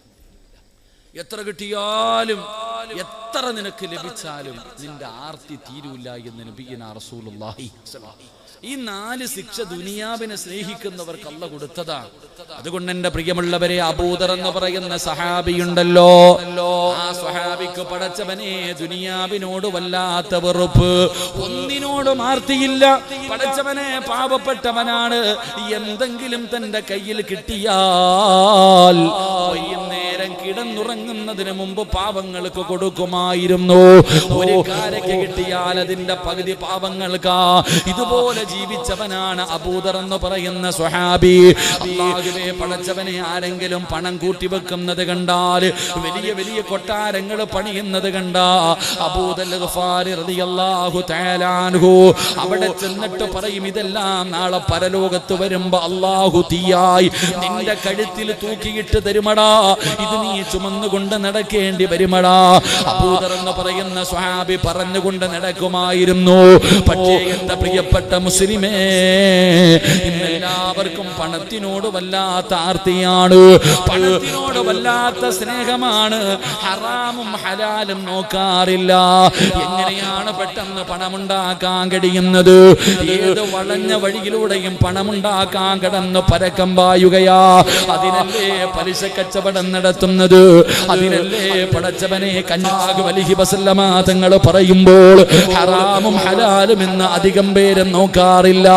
എത്ര കിട്ടിയാലും എത്ര നിനക്ക് ലഭിച്ചാലും നിന്റെ ആർത്തി തീരൂല എന്ന് നബിയുനാ റസൂലുള്ളാഹി. ഈ 4 ശിക്ഷ ദുനിയാവിനെ സ്നേഹിക്കുന്നവർക്ക് അള്ള കൊടുത്തതാ. അതുകൊണ്ട് എന്റെ പ്രിയമുള്ളവരെ, അബൂദർ എന്ന് പറയുന്ന സഹാബിയുണ്ടല്ലോ, ആ സഹാബിക്ക് പടച്ചവനെ ദുനിയാവിനോട് വല്ലാത്ത വെറുപ്പ്, ഒന്നിനോടും ആർത്തിയില്ല. പടച്ചവനെ പാവപ്പെട്ടവനാണ്, എന്തെങ്കിലും തന്റെ കയ്യിൽ കിട്ടിയാൽ നേരം കിടന്നുറങ്ങുന്നതിന് മുമ്പ് പാവങ്ങൾക്ക് കൊടുക്കുമായിരുന്നു. ഒരു കാരയ്ക്ക് കിട്ടിയാൽ അതിന്റെ പകുതി പാവങ്ങൾക്കാ. ഇതുപോലെ ജീവിച്ചവനാണ് അബൂദർ എന്ന് പറയുന്ന സ്വഹാബി. അല്ലാഹുവേ, പടച്ചവനെ ആരെങ്കിലും പണം കൂട്ടി വെക്കുന്നത് കണ്ടാൽ, വലിയ വലിയ കൊട്ടാരങ്ങൾ പണിയുന്നത് കണ്ടാ, അബൂദർ ഗഫാരി റളിയല്ലാഹു തആല അൻഹു അവിടെ ചെന്നിട്ട് പറയും, ഇതെല്ലാം നാളെ പരലോകത്ത് വരുമ്പോ അല്ലാഹു തീയായി നിന്റെ കഴുത്തിൽ തൂക്കിയിട്ട് തരുമടാ, ഇത് നീ ചുമന്നുകൊണ്ട് നടക്കേണ്ടി വരുമടാ. അബൂദർ എന്ന് പറയുന്ന സ്വഹാബി പറഞ്ഞുകൊണ്ട് നടക്കുമായിരുന്നു. പക്ഷേ എന്റെ പ്രിയപ്പെട്ട മുസ്ലിമേ, ഇന്നെല്ലാവർക്കും പണത്തിനോട് വല്ലാത്ത ആർത്തിയാണ്, പണത്തിനോട് വല്ലാത്ത സ്നേഹമാണ്. ഹറാമും ഹലാലും നോക്കാറില്ല. എങ്ങനെയാണ് പെട്ടെന്ന് പണമുണ്ടാക്കാൻ കഴിയുന്നത്? ഏത് വളഞ്ഞ വഴിയിലൂടെയും പണമുണ്ടാക്കാൻ കിടന്ന് പരക്കം പായുകയാ. അതിനല്ലേ പലിശ കച്ചവടം നടത്തുന്നത്, അതിനല്ലേ പടച്ചവനെ കന്യാഗ് വലിഹി വസല്ലമ തങ്ങൾ പറയുമ്പോൾ ഹറാമും ഹലാലും എന്ന് അധികം പേരും നോക്കാറില്ല.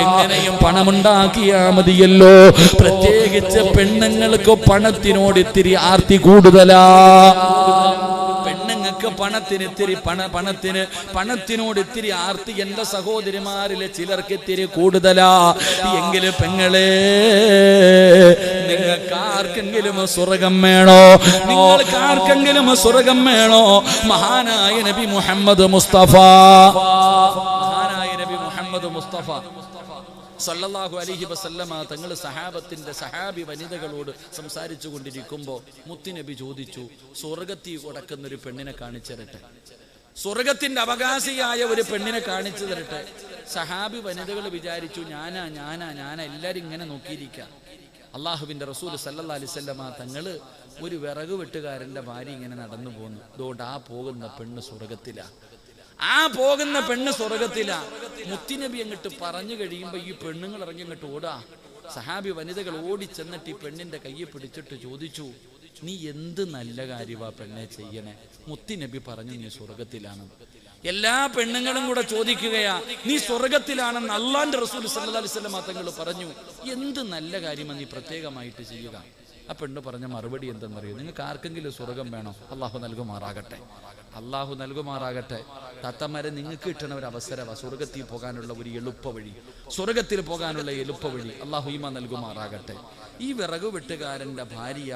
എങ്ങനെയും പണമുണ്ടാക്കിയാ മതിയല്ലോ. പ്രത്യേകിച്ച് പെണ്ണുങ്ങൾക്ക് പണത്തിനോട് ഇത്തിരി ആർത്തി കൂടുതലാ. പെണ്ണുങ്ങൾക്ക് പണത്തിനോട് ഇത്തിരി ആർത്തി എന്റെ സഹോദരിമാരിലെ ചിലർക്ക് ഇത്തിരി കൂടുതലാ. എങ്കിലും പെങ്ങളെ, നിങ്ങൾക്ക് ആർക്കെങ്കിലും സ്വർഗം വേണോ? നിങ്ങൾക്ക് ആർക്കെങ്കിലും സ്വർഗം വേണോ? മഹാനായ നബി മുഹമ്മദ് മുസ്തഫ, മഹാനായ നബി മുഹമ്മദ് മുസ്തഫ സല്ലല്ലാഹു അലൈഹി വസല്ലമ തങ്ങൾ സഹാബി വനിതകളോട് സംസാരിച്ചു കൊണ്ടിരിക്കുമ്പോൾ മുത്തുനബി ചോദിച്ചു, സ്വർഗത്തിൽ കിടക്കുന്ന ഒരു പെണ്ണിനെ കാണിച്ചു തരട്ടെ, സ്വർഗത്തിന്റെ അവകാശിയായ ഒരു പെണ്ണിനെ കാണിച്ചു തരട്ടെ. സഹാബി വനിതകൾ വിചാരിച്ചു, ഞാനാ എല്ലാരും ഇങ്ങനെ നോക്കിയിരിക്കാം. അള്ളാഹുവിന്റെ റസൂൽ സല്ലല്ലാഹു അലൈഹി വസല്ലമ തങ്ങൾ ഒരു വിറക് വെട്ടുകാരന്റെ ഭാര്യ ഇങ്ങനെ നടന്നു പോന്നു. അതുകൊണ്ട് ആ പോകുന്ന പെണ്ണ് സ്വർഗത്തിലാ, ആ പോകുന്ന പെണ്ണ് സ്വർഗത്തിലാ. മുത്തുനബി അങ്ങോട്ട് പറഞ്ഞു കഴിയുമ്പോ ഈ പെണ്ണുങ്ങൾ ഇറങ്ങി അങ്ങോട്ട് ഓടാ. സഹാബി വനിതകൾ ഓടി ചെന്നിട്ട് ഈ പെണ്ണിന്റെ കയ്യെ പിടിച്ചിട്ട് ചോദിച്ചു, നീ എന്ത് നല്ല കാര്യമാ പെണ്ണെ ചെയ്യണേ? മുത്തുനബി പറഞ്ഞു, നീ സ്വർഗത്തിലാണ്. എല്ലാ പെണ്ണുങ്ങളും കൂടെ ചോദിക്കുകയാ, നീ സ്വർഗത്തിലാണെന്ന് അള്ളാന്റെ റസൂൽ സല്ലല്ലാഹു അലൈഹി വസല്ലം തങ്ങൾ പറഞ്ഞു. എന്ത് നല്ല കാര്യമാണ് നീ പ്രത്യേകമായിട്ട് ചെയ്യുക? ആ പെണ്ണ് പറഞ്ഞ മറുപടി എന്തെന്നറിയോ? നിങ്ങൾക്ക് ആർക്കെങ്കിലും സ്വർഗം വേണോ? അള്ളാഹു നൽകുമാറാകട്ടെ. അള്ളാഹു നൽകുമാറാകട്ടെ. താത്തമാരെ, നിങ്ങൾക്ക് കിട്ടണ ഒരു അവസരമാണ് സ്വർഗത്തിൽ പോകാനുള്ള ഒരു എളുപ്പ വഴി, സ്വർഗത്തിൽ പോകാനുള്ള എളുപ്പ വഴി അള്ളാഹു ഈമാൻ നൽകുമാറാകട്ടെ. ഈ വിറകു വെട്ടുകാരന്റെ ഭാര്യ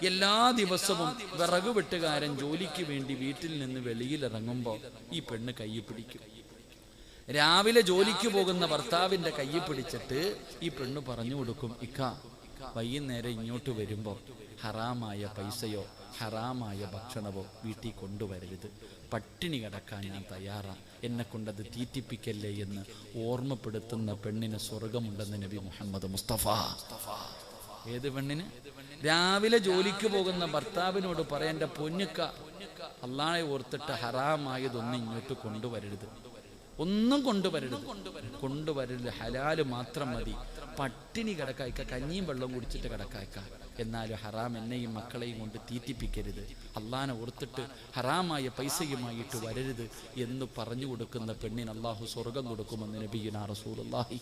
എല്ലാ ദിവസവും വിറകു വെട്ടുകാരൻ ജോലിക്ക് വേണ്ടി വീട്ടിൽ നിന്ന് വെളിയിലിറങ്ങുമ്പോൾ ഈ പെണ്ണ് കൈ പിടിക്കും. രാവിലെ ജോലിക്ക് പോകുന്ന ഭർത്താവിന്റെ കൈ പിടിച്ചിട്ട് ഈ പെണ്ണ് പറഞ്ഞു കൊടുക്കും, ഇക്ക വൈകുന്നേരം ഇങ്ങോട്ട് വരുമ്പോൾ ഹറാമായ പൈസയോ ഹറാമായ ഭക്ഷണമോ വീട്ടിൽ കൊണ്ടുവരരുത്, പട്ടിണി കിടക്കാൻ ഞാൻ തയ്യാറാ, എന്നെ കൊണ്ടത് തീറ്റിപ്പിക്കല്ലേ എന്ന് ഓർമ്മപ്പെടുത്തുന്ന പെണ്ണിന് സ്വർഗമുണ്ടെന്ന് നബി മുഹമ്മദ് മുസ്തഫ. ഏത് പെണ്ണിന്? രാവിലെ ജോലിക്ക് പോകുന്ന ഭർത്താവിനോട് പറയാൻ, എൻ്റെ പൊന്നുക്ക, അള്ളാഹെ ഓർത്തിട്ട് ഹറാമായതൊന്നും ഇങ്ങോട്ട് കൊണ്ടുവരരുത്, ഒന്നും കൊണ്ടുവരരുത്, ഹലാല് മാത്രം മതി, പട്ടിണി കിടക്കായ്ക്ക, കഞ്ഞിയും വെള്ളം കുടിച്ചിട്ട് കിടക്കായ്ക്ക, എന്നാലും ഹറാം എന്നെയും മക്കളെയും കൊണ്ട് തീറ്റിപ്പിക്കരുത്, അള്ളാനെ ഓർത്തിട്ട് ഹറാമായ പൈസയുമായിട്ട് വരരുത് എന്ന് പറഞ്ഞു കൊടുക്കുന്ന പെണ്ണിന് അള്ളാഹു സ്വർഗം കൊടുക്കുമെന്ന് നബിയുനാ റസൂലുള്ളാഹി.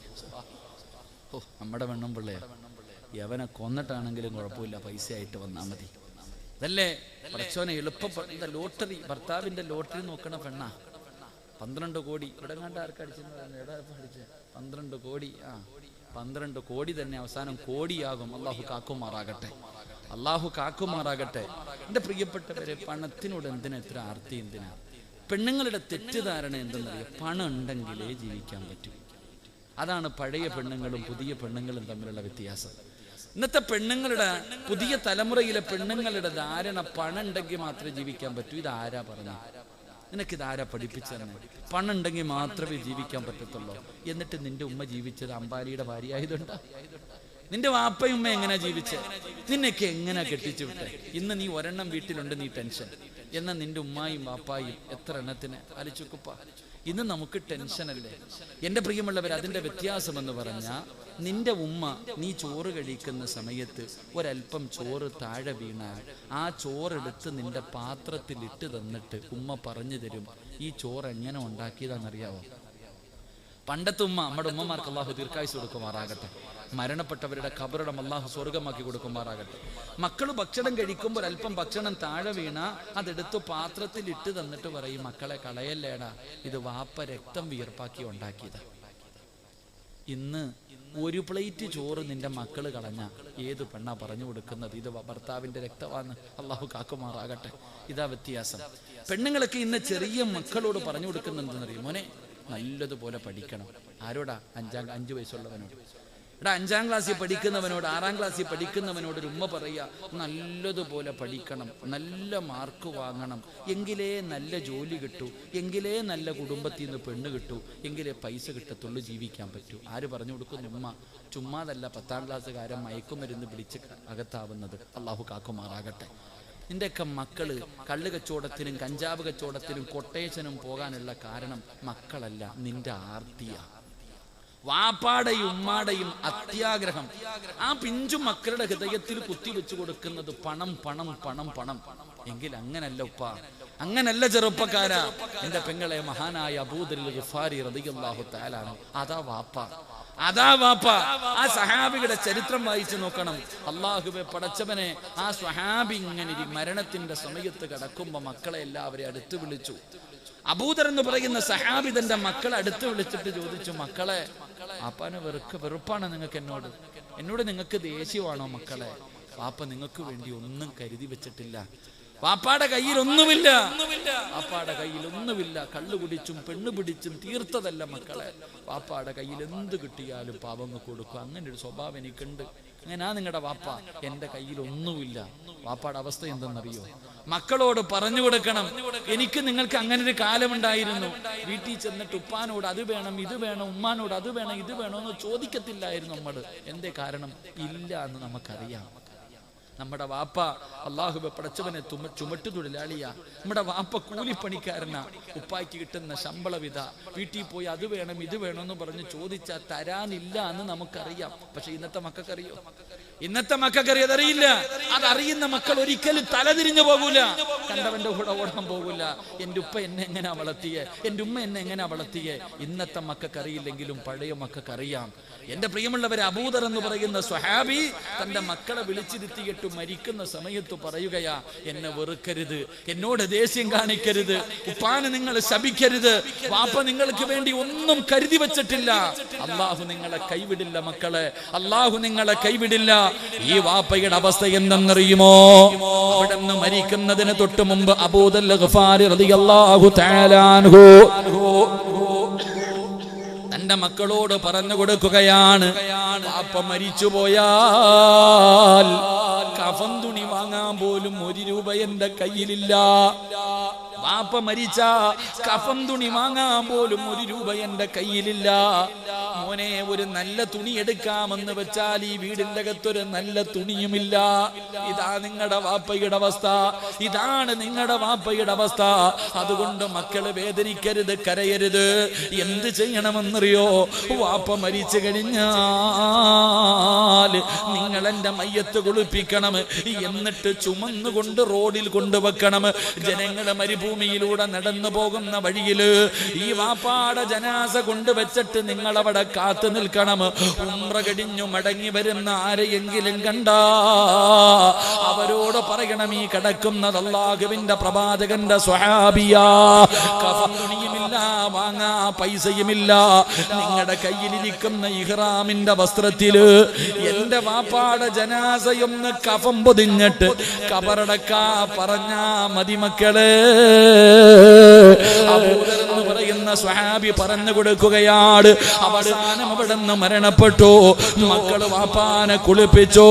നമ്മുടെ വെണ്ണം പിള്ളയാ, യവനെ കൊന്നിട്ടാണെങ്കിലും കുഴപ്പമില്ല, പൈസ ആയിട്ട് വന്നാൽ മതി. അതല്ലേ പടച്ചോനെ എളുപ്പം. ലോട്ടറി, ഭർത്താവിന്റെ ലോട്ടറി നോക്കണ പെണ്ണാ. 12 കോടി ഇവിടെ കണ്ട ആർക്കടിച്ചെന്ന് പറഞ്ഞു, എടാ പഠിച്ചേ 12 കോടി. 12 കോടി തന്നെ അവസാനം കോടിയാകും. അള്ളാഹു കാക്കുമാറാകട്ടെ, അള്ളാഹു കാക്കുമാറാകട്ടെ. എൻ്റെ പ്രിയപ്പെട്ടവരെ, പണത്തിനോട് എന്തിനാ ഇത്ര ആർത്തി? എന്തിനാ? പെണ്ണുങ്ങളുടെ തെറ്റിദ്ധാരണ എന്തെന്നറിയാം, പണം ഉണ്ടെങ്കിലേ ജീവിക്കാൻ പറ്റൂ. അതാണ് പഴയ പെണ്ണുങ്ങളും പുതിയ പെണ്ണുങ്ങളും തമ്മിലുള്ള വ്യത്യാസം. ഇന്നത്തെ പെണ്ണുങ്ങളുടെ, പുതിയ തലമുറയിലെ പെണ്ണുങ്ങളുടെ ധാരണ പണം ഉണ്ടെങ്കിൽ മാത്രമേ ജീവിക്കാൻ പറ്റൂ. ഇതാരാ പറഞ്ഞ? നിനക്കിതാരാ പഠിപ്പിച്ചെന്ന്? പണം ഉണ്ടെങ്കിൽ മാത്രമേ ജീവിക്കാൻ പറ്റത്തുള്ളൂ. എന്നിട്ട് നിന്റെ ഉമ്മ ജീവിച്ചത് അംബാനിയുടെ ഭാര്യ ആയതുകൊണ്ടാ? നിന്റെ വാപ്പയും ഉമ്മ എങ്ങനെ ജീവിച്ചേ? നിന്നൊക്കെ എങ്ങനെ കെട്ടിച്ചു വിട്ടെ? ഇന്ന് നീ ഒരെണ്ണം വീട്ടിലുണ്ട്, നീ ടെൻഷൻ. എന്നാൽ നിന്റെ ഉമ്മായും വാപ്പായും എത്ര എണ്ണത്തിന് അലിച്ചുക്കുപ്പ? ഇന്ന് നമുക്ക് ടെൻഷനല്ലേ? എൻ്റെ പ്രിയമുള്ളവർ, അതിൻ്റെ വ്യത്യാസം എന്ന് പറഞ്ഞാൽ, നിന്റെ ഉമ്മ നീ ചോറ് കഴിക്കുന്ന സമയത്ത് ഒരല്പം ചോറ് താഴെ വീണാൽ ആ ചോറെടുത്ത് നിന്റെ പാത്രത്തിൽ ഇട്ട് തന്നിട്ട് ഉമ്മ പറഞ്ഞു തരും, ഈ ചോറ് എങ്ങനെ ഉണ്ടാക്കിയതാണെന്നറിയാവോ? പണ്ടത്തെ ഉമ്മ, നമ്മുടെ ഉമ്മമാർക്ക് അള്ളാഹു ദീർഘായുസ് കൊടുക്കുമാറാകട്ടെ, മരണപ്പെട്ടവരുടെ ഖബറിടം അള്ളാഹു സ്വർഗമാക്കി കൊടുക്കുമാറാകട്ടെ. മക്കൾ ഭക്ഷണം കഴിക്കുമ്പോൾ അല്പം ഭക്ഷണം താഴെ വീണ അതെടുത്ത് പാത്രത്തിൽ ഇട്ട് തന്നിട്ട് പറയും, മക്കളെ കളയല്ലേടാ, ഇത് വാപ്പ രക്തം വിയർപ്പാക്കി ഉണ്ടാക്കിയതാ. ഇന്ന് ഒരു പ്ലേറ്റ് ചോറ് നിന്റെ മക്കള് കളഞ്ഞ ഏത് പെണ്ണാ പറഞ്ഞു കൊടുക്കുന്നത്? ഇത് ഭർത്താവിന്റെ രക്തമാണ്. അള്ളാഹു കാക്കുമാറാകട്ടെ. ഇതാ വ്യത്യാസം. പെണ്ണുങ്ങളൊക്കെ ഇന്ന് ചെറിയ മക്കളോട് പറഞ്ഞു കൊടുക്കുന്നെന്തെന്നറിയും, മോനെ നല്ലതുപോലെ പഠിക്കണം. ആരോടാ? 5 വയസ്സുള്ളവനോട്. എടാ, 5ാം ക്ലാസ്സിൽ പഠിക്കുന്നവനോട്, 6ാം ക്ലാസ്സിൽ പഠിക്കുന്നവനോട് ഒരു ഉമ്മ പറയുക, നല്ലതുപോലെ പഠിക്കണം, നല്ല മാർക്ക് വാങ്ങണം, എങ്കിലേ നല്ല ജോലി കിട്ടൂ, എങ്കിലേ നല്ല കുടുംബത്തിൽ നിന്ന് പെണ്ണ് കിട്ടൂ, എങ്കിലേ പൈസ കിട്ടത്തുള്ളൂ, ജീവിക്കാൻ പറ്റൂ. ആര് പറഞ്ഞു കൊടുക്കുന്ന? ഉമ്മ. ചുമ്മാതല്ല 10ാം ക്ലാസ്സുകാരൻ മയക്കുമരുന്ന് പിടിച്ച് അകത്താവുന്നത്. അള്ളാഹു കാക്കുമാറാകട്ടെ. നിന്റെയൊക്കെ മക്കള് കള്ള് കച്ചവടത്തിനും കഞ്ചാവ് കച്ചവടത്തിനും കൊട്ടേഷനും പോകാനുള്ള കാരണം മക്കളല്ല, നിന്റെ ആർത്തിയാ. വാപ്പാടെയും ഉമ്മാടെയും അത്യാഗ്രഹം ആ പിഞ്ചു മക്കളുടെ ഹൃദയത്തിൽ കുത്തിവെച്ചു കൊടുക്കുന്നത് പണം പണം പണം പണം. എങ്കിൽ അങ്ങനല്ല ഉപ്പ, അങ്ങനല്ല ചെറുപ്പക്കാരാ. എന്റെ പെങ്ങളെ, മഹാനായ അബൂദർ ഗിഫാരി റളിയല്ലാഹു തആല അതാ വാപ്പ, അതാ വാപ്പ. ആ സഹാബിയുടെ ചരിത്രം വായിച്ചു നോക്കണം. അല്ലാഹുവേ പടച്ചവനെ, ആ സ്വഹാബി ഇങ്ങനെ മരണത്തിന്റെ സമയത്ത് കിടക്കുമ്പോ മക്കളെ എല്ലാവരെയും അടുത്ത് വിളിച്ചു. അബൂദർ എന്ന് പറയുന്ന സഹാബി തന്റെ മക്കളെ അടുത്ത് വിളിച്ചിട്ട് ചോദിച്ചു, മക്കളെ, വാപ്പാനെ വെറുപ്പാണ് നിങ്ങൾക്ക് എന്നോട് നിങ്ങൾക്ക് ദേഷ്യമാണോ മക്കളെ? വാപ്പ നിങ്ങൾക്ക് വേണ്ടി ഒന്നും കരുതി വെച്ചിട്ടില്ല, വാപ്പാടെ കയ്യിൽ ഒന്നുമില്ല, വാപ്പാടെ കയ്യിൽ ഒന്നുമില്ല. കള്ളു കുടിച്ചും പെണ്ണു പിടിച്ചും തീർത്തതല്ല മക്കളെ. വാപ്പാടെ കയ്യിൽ എന്ത് കിട്ടിയാലും പാവങ്ങൾ കൊടുക്കും. അങ്ങനെ ഒരു സ്വഭാവം എനിക്കുണ്ട്. അങ്ങനാ നിങ്ങളുടെ വാപ്പ. എൻ്റെ കയ്യിൽ ഒന്നുമില്ല. വാപ്പാടെ അവസ്ഥ എന്തെന്നറിയോ? മക്കളോട് പറഞ്ഞു കൊടുക്കണം, എനിക്ക് നിങ്ങൾക്ക് അങ്ങനെ ഒരു കാലമുണ്ടായിരുന്നു. വീട്ടിൽ ചെന്നിട്ട് ഉപ്പാനോട് അത് വേണം ഇത് വേണം, ഉമ്മാനോട് അത് വേണം ഇത് വേണമെന്ന് ചോദിക്കത്തില്ലായിരുന്നു നമ്മൾ. എന്തേ കാരണം? ഇല്ല എന്ന് നമുക്കറിയാം. നമ്മുടെ വാപ്പ അല്ലാഹുവേ പടച്ചവനെ ചുമട്ടു തൊഴിലാളിയാ. നമ്മുടെ വാപ്പ കൂലിപ്പണിക്കാരനാ. ഉപ്പായ്ക്ക് കിട്ടുന്ന ശമ്പളം ഇതാ. വീട്ടിൽ പോയി അത് വേണം ഇത് വേണമെന്ന് പറഞ്ഞ് ചോദിച്ചാൽ തരാനില്ല എന്ന് നമുക്കറിയാം. പക്ഷെ ഇന്നത്തെ മക്കൾക്കറിയോ? ഇന്നത്തെ മക്കൾക്കറിയാം, അതറിയില്ല. അതറിയുന്ന മക്കൾ ഒരിക്കലും തലതിരിഞ്ഞു പോകൂല, കണ്ടവന്റെ കൂടെ ഓടാൻ പോകൂല. എൻ്റെ ഉപ്പ എന്നെ എങ്ങനെയാ വളർത്തിയേ, എൻ്റെ ഉമ്മ എന്നെ എങ്ങനെയാ വളർത്തിയേ. ഇന്നത്തെ മക്കൾക്കറിയില്ലെങ്കിലും പഴയ മക്കൾക്കറിയാം. എൻ്റെ പ്രിയമുള്ളവരെ, അബൂദർ എന്ന് പറയുന്ന സ്വഹാബി തന്റെ മക്കളെ വിളിച്ചിരുത്തിയിട്ട് മരിക്കുന്ന സമയത്ത് പറയുകയാ, എന്നെ വെറുക്കരുത്, എന്നോട് ദേഷ്യം കാണിക്കരുത്, ഉപ്പാനെ നിങ്ങൾ ശപിക്കരുത്, വാപ്പ നിങ്ങൾക്ക് വേണ്ടി ഒന്നും കരുതി വെച്ചിട്ടില്ല, അള്ളാഹു നിങ്ങളെ കൈവിടില്ല മക്കളെ, അള്ളാഹു നിങ്ങളെ കൈവിടില്ല. ഈ വാപ്പയുടെ അവസ്ഥ എന്തെന്നറിയുമോ? അവിടെ നിന്ന് മരിക്കുന്നതിന് തൊട്ട് മുമ്പ് അബൂദൽ ഗഫാരി റളിയല്ലാഹു തആല അൻഹു തന്റെ മക്കളോട് പറഞ്ഞു കൊടുക്കുകയാണ്, വാപ്പ മരിച്ചുപോയാൽ കഫൻ തുണി വാങ്ങാൻ പോലും 1 രൂപ എന്റെ കയ്യിലില്ല. വാപ്പ മരിച്ച കഫൻ തുണി വാങ്ങാൻ പോലും 1 രൂപ എന്റെ കയ്യിലില്ല. മോനെ, ഒരു നല്ല തുണി എടുക്കാമെന്ന് വെച്ചാൽ ഈ വീടിന്റെ അകത്തൊരു നല്ല തുണിയുമില്ല. ഇതാ നിങ്ങളുടെ വാപ്പയുടെ അവസ്ഥ, ഇതാണ് നിങ്ങളുടെ വാപ്പയുടെ അവസ്ഥ. അതുകൊണ്ട് മക്കള് വേദനിക്കരുത്, കരയരുത്. എന്ത് ചെയ്യണമെന്നറിയോ? വാപ്പ മരിച്ചു കഴിഞ്ഞാൽ നിങ്ങൾ എന്റെ മയ്യത്ത് കുളിപ്പിക്കണം, എന്നിട്ട് ചുമന്നുകൊണ്ട് റോഡിൽ കൊണ്ടുവെക്കണം. ജനങ്ങളെ മരുഭൂമിയിലൂടെ നടന്നു പോകുന്ന വഴിയില് ഈ വാപ്പാടെ ജനാസ കൊണ്ടുവച്ചിട്ട് നിങ്ങൾ അവിടെ കാത്തു നിൽക്കണം. ഉംറ കഴിഞ്ഞു മടങ്ങി വരുന്ന ആരെയെങ്കിലും കണ്ടാ അവരോട് പറയണം, ഈ കിടക്കുന്നത് അല്ലാഹുവിന്റെ പ്രവാചകന്റെ സ്വഹാബിയാ, കഫൻ തുണിയുമില്ല, വാങ്ങാ പൈസയുമില്ല, നിങ്ങളുടെ കയ്യിലിരിക്കുന്ന ഇഹ്റാമിന്റെ വസ്ത്രത്തില് എന്റെ വാപ്പാടെ ജനാസയൊന്ന് കഫം പൊതിഞ്ഞിട്ട് കബറടക്കാ പറഞ്ഞാ മതി മക്കളെ. അബൂദർ എന്ന് പറയുന്ന സ്വഹാബി പറഞ്ഞു കൊടുക്കുകയാണ്. അവസാനം അവിടെ നിന്ന് മരണപ്പെട്ടു. മക്കള് വാപ്പാനെ കുളിപ്പിച്ചു,